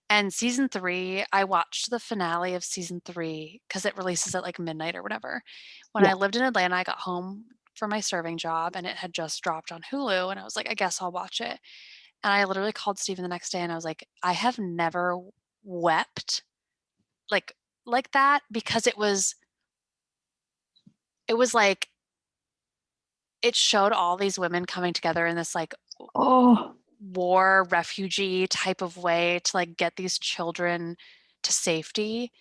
And season 3, I watched the finale of season 3 because it releases at like midnight or whatever. When I Yeah. lived in Atlanta, I got home from my serving job and it had just dropped on Hulu. And I was like, I guess I'll watch it. And I literally called Steven the next day and I was like, I have never wept like like that because it was like it showed all these women coming together in this like Oh, war refugee type of way to like get these children to safety.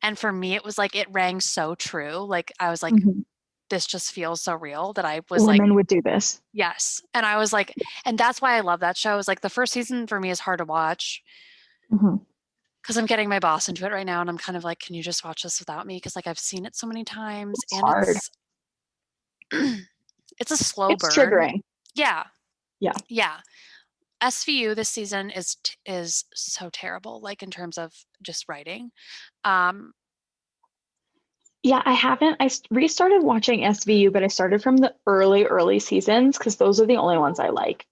And for me, it was like it rang so true. Like I was like, mhm. this just feels so real that I was like, Women would do this. yes. And I was like, and that's why I love that show. Is like the first season for me is hard to watch Mhm. because I'm getting my boss into it right now, and I'm kind of like, can you just watch this without me? Because like I've seen it so many times, It's and hard. it's a slow It's burn. triggering. Yeah, Yeah. yeah. SVU this season is so terrible, like in terms of just writing. Um, Yeah, I haven't. Restarted watching SVU, but I started from the early seasons because those are the only ones I like.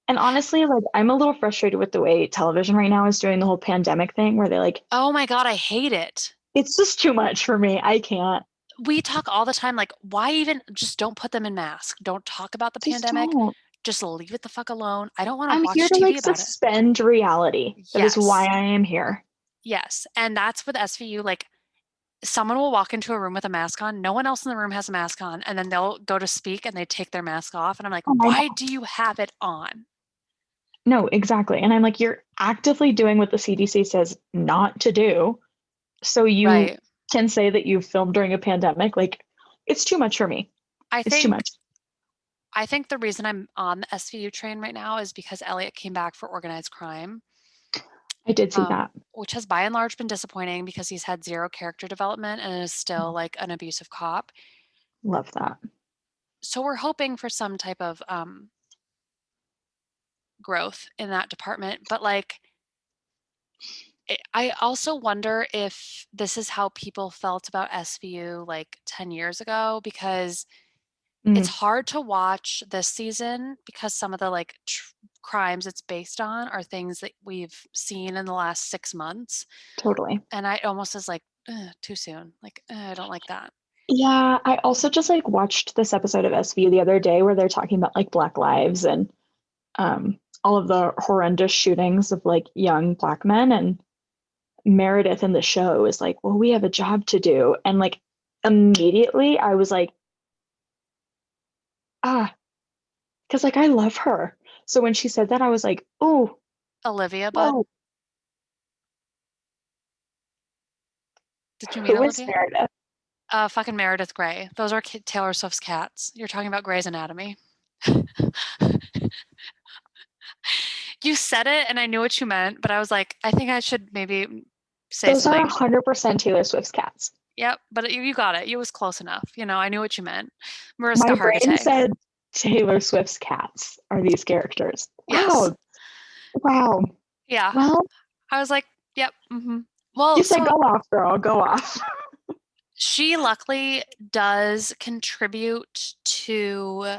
And honestly, like I'm a little frustrated with the way television right now is doing the whole pandemic thing where they like, Oh my God, I hate it. it's just too much for me. I can't. We talk all the time, like, why even just don't put them in masks? Don't talk about the Just pandemic. don't. Just leave it the fuck alone. I don't want to I'm here watch to like TV about it. suspend reality. That is why Yes. I am here. Yes. And that's with SVU. Like, someone will walk into a room with a mask on. No one else in the room has a mask on. And then they'll go to speak and they take their mask off. And I'm like, Oh, I why know. do you have it on? No, exactly. And I'm like, you're actively doing what the CDC says not to do. So you Right. can say that you filmed during a pandemic. Like, it's too much for me. I It's too think much. I think the reason I'm on the SVU train right now is because Elliot came back for organized crime, I did see that. which has by and large been disappointing because he's had zero character development and is still like an abusive cop. Love that. So we're hoping for some type of growth in that department. But like, I also wonder if this is how people felt about SVU like 10 years ago because it's Mm, hard to watch this season because some of the like crimes it's based on are things that we've seen in the last 6 months. totally. And I almost is like, too soon. Like, I don't like that. Yeah, I also just like watched this episode of SVU the other day where they're talking about like Black lives and all of the horrendous shootings of like young Black men. And Meredith in the show is like, well, we have a job to do. And like immediately I was like, ah, because like I love her. So when she said that, I was like, oh, Olivia, bud. whoa, Did you mean who is Olivia? Meredith? Fucking Meredith Grey. Those are Taylor Swift's cats. You're talking about Grey's Anatomy. You said it and I knew what you meant, but I was like, I think I should maybe say Those are something. 100% Taylor Swift's cats. Yep, but you got it. You was close enough. I knew what you meant. Mariska My brain Hargitay. said Taylor Swift's cats are these characters. Yes. Wow. Wow. Yeah. Well, I was like, yep. you Well, said so go off, girl, go off. she luckily does contribute to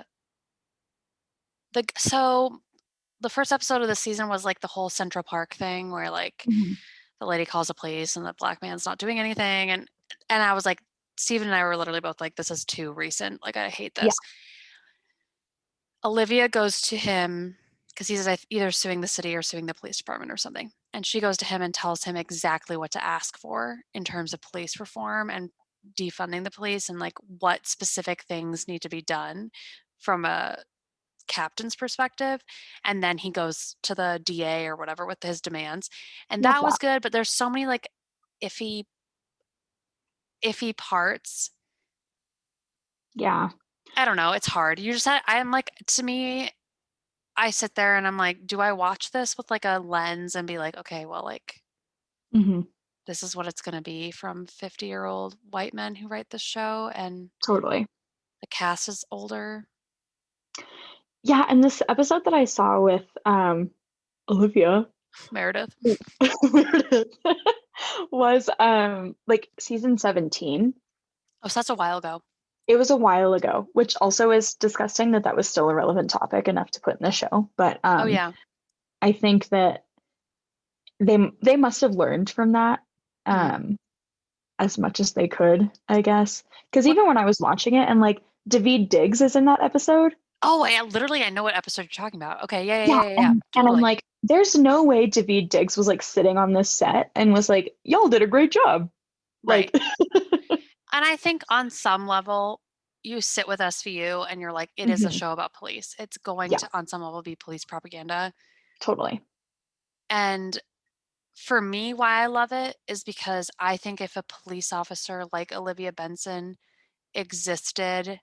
the first episode of the season was like the whole Central Park thing where like Mhm. the lady calls the police and the Black man's not doing anything and I was like Steven and I were literally both like this is too recent. Like I hate Yeah, this. Olivia goes to him because he's either suing the city or suing the police department or something. And she goes to him and tells him exactly what to ask for in terms of police reform and defunding the police and like what specific things need to be done from a captain's perspective. And then he goes to the DA or whatever with his demands. And love that was that. good, but there's so many like iffy iffy parts. Yeah. I don't know, it's hard. I'm like to me I sit there and I'm like, do I watch this with like a lens and be like, okay, well, like, Hmm. this is what it's going to be from 50-year-old white men who write this show and Totally. the cast is older? Yeah, and this episode that I saw with Olivia Meredith. was like season 17. Oh, so that's a while ago. It was a while ago, which also is disgusting that that was still a relevant topic enough to put in the show. But Oh, yeah. I think that they must have learned from that Hmm. um, as much as they could, I guess. Because What? even when I was watching it, and like David Diggs is in that episode, Oh, I know what episode you're talking about. Okay. Yeah. Yeah. yeah, Yeah. Yeah. Yeah. and I'm Totally. like, there's no way David Diggs was like sitting on this set and was like, y'all did a great job. Right. Like, And I think on some level, you sit with SVU and you're like, it is a mhm, show about police. It's going yeah, to, on some level, be police propaganda. totally. And for me, why I love it is because I think if a police officer like Olivia Benson existed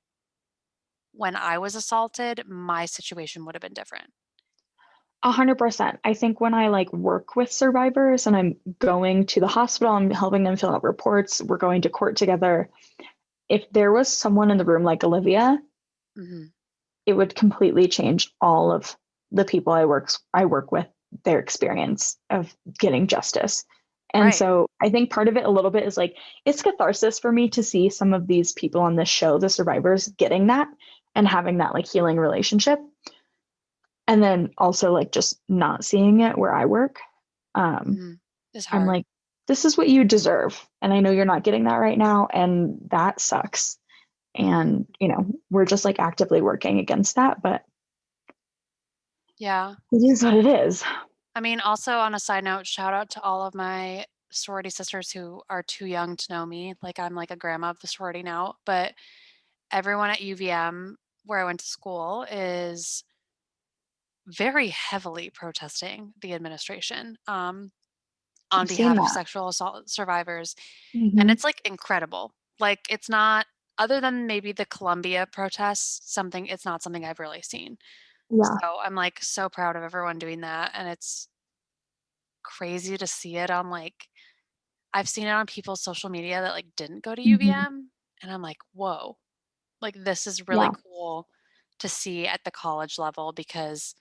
when I was assaulted, my situation would have been different. 100%. I think when I like work with survivors and I'm going to the hospital, I'm helping them fill out reports, we're going to court together. If there was someone in the room like Olivia, Mhm. it would completely change all of the people I work with, their experience of getting justice. And Right. so I think part of it a little bit is like it's catharsis for me to see some of these people on this show, the survivors, getting that and having that like healing relationship. And then also like just not seeing it where I work. Um, Mhm. It's I'm hard. like, this is what you deserve. And I know you're not getting that right now. And that sucks. Mhm. And, we're just like actively working against that, but Yeah. it is what it is. I mean, also on a side note, shout out to all of my sorority sisters who are too young to know me. Like I'm like a grandma of the sorority now, but everyone at UVM where I went to school is very heavily protesting the administration on I've seen behalf of that. sexual assault survivors. And Hmm. it's like incredible. Like it's not, other than maybe the Columbia protests, it's not something I've really seen. Yeah. So I'm like so proud of everyone doing that. And it's crazy to see it on like, I've seen it on people's social media that like didn't go to Hmm. UVM. And I'm like, whoa, like this is really Yeah. cool to see at the college level because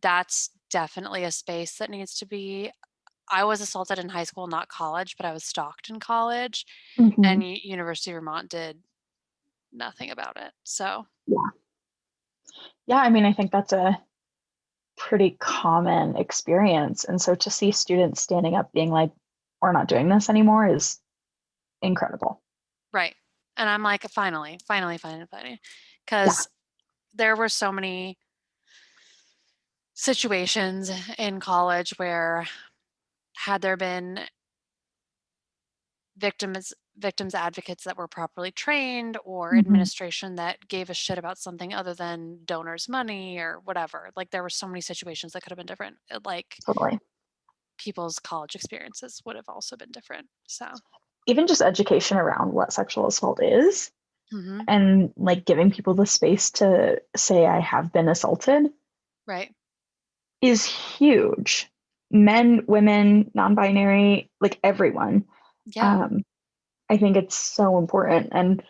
that's definitely a space that needs to be. I was assaulted in high school, not college, but I was stalked in college, Hmm. and University of Vermont did nothing about it. So, Yeah. Yeah. I mean, I think that's a pretty common experience. And so to see students standing up being like, we're not doing this anymore is incredible. right. And I'm like, finally, finally, finally, finally, Yeah. because there were so many situations in college where had there been victims advocates that were properly trained or Hmm. administration that gave a shit about something other than donors money or whatever, like there were so many situations that could have been different, like Totally. people's college experiences would have also been different. So, Even just education around what sexual assault is mhm, and like giving people the space to say, I have been assaulted right. is huge. Men, women, non binary, like everyone. Yeah, Um, I think it's so important. And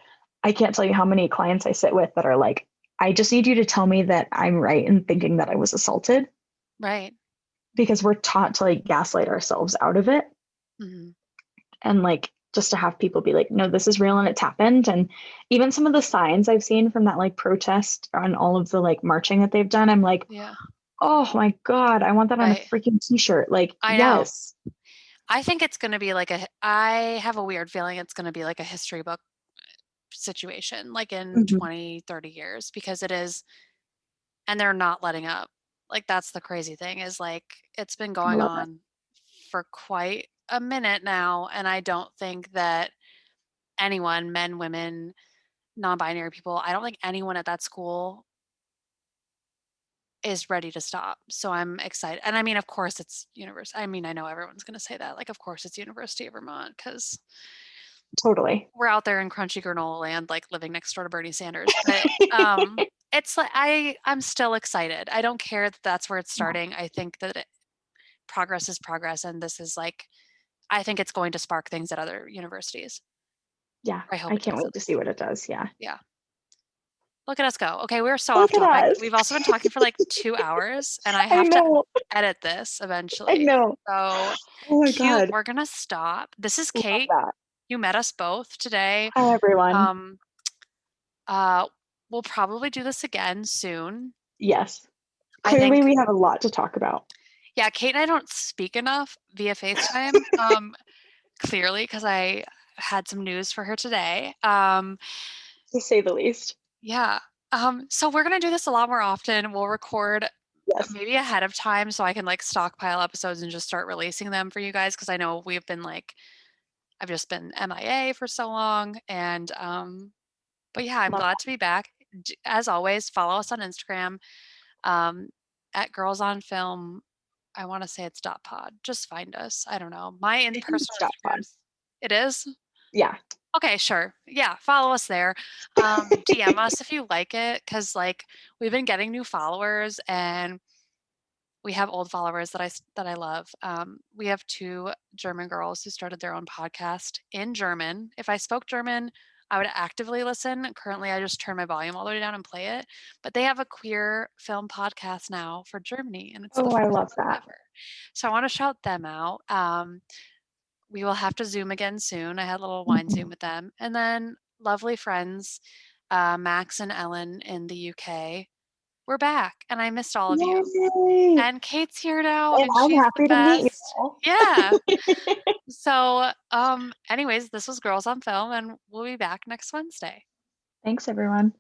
I can't tell you how many clients I sit with that are like, I just need you to tell me that I'm right in thinking that I was assaulted right. because we're taught to like gaslight ourselves out of it. Mhm. And like just to have people be like, no, this is real and it's happened. And even some of the signs I've seen from that like protest and all of the like marching that they've done, I'm like, Yeah, oh my God, I want that on a right. freaking t shirt. Like, I know. yes. I think it's gonna be like I have a weird feeling it's gonna be like a history book situation, like in Mhm. 20, 30 years because it is, and they're not letting up. Like, that's the crazy thing is, like, it's been I going love it. on for quite a minute now, and I don't think that anyone, men, women, non-binary people, I don't think anyone at that school is ready to stop. So I'm excited. And I mean, of course it's I mean, I know everyone's gonna say that. Like, of course it's University of Vermont because Totally. we're out there in crunchy granola land, like living next door to Bernie Sanders. But it's like I'm still excited. I don't care that that's where it's Yeah. starting. I think that progress is progress, and this is like I think it's going to spark things at other universities. Yeah. I hope I it can't does wait at to see least. what it does. Yeah. Yeah. Look at us go. Okay, we're so off Look at topic. us. We've also been talking for like 2 hours, and I I have to know. edit this I eventually. know. So Oh my cute. God. We're gonna stop. This is Love Kate. that. You met us both today. Hi, everyone. Um, uh, we'll probably do this again soon. Yes. I Clearly, think, we have a lot to talk about, yeah, Kate and I don't speak enough via FaceTime, clearly, because I had some news for her today. to say the least. Yeah. So we're gonna do this a lot more often. We'll record Yes. maybe ahead of time so I can like stockpile episodes and just start releasing them for you guys because I know we've been like I've just been MIA for so long and but yeah, I'm Love glad that. to be back. As always, follow us on Instagram um at Girls on Film. I want to say it's dot pod. Just find us. I don't know. My in I think personal it's chat pod. Instagrams. It is? Yeah. Okay, sure. Yeah, follow us there. DM us if you like it, because like we've been getting new followers and we have old followers that I love. We have two German girls who started their own podcast in German. If I spoke German, I would actively listen. Currently, I just turn my volume all the way down and play it. But they have a queer film podcast now for Germany, and it's the Oh, I first love one that. ever. So I want to shout them out. we will have to Zoom again soon. I had a little wine Zoom with them. And then lovely friends, Max and Ellen in the UK. We're back, and I missed all of you. Yay! And Kate's here now, And and I'm she's the happy to meet you best. all. Yeah. So, anyways, this was Girls on Film, and we'll be back next Wednesday. Thanks, everyone.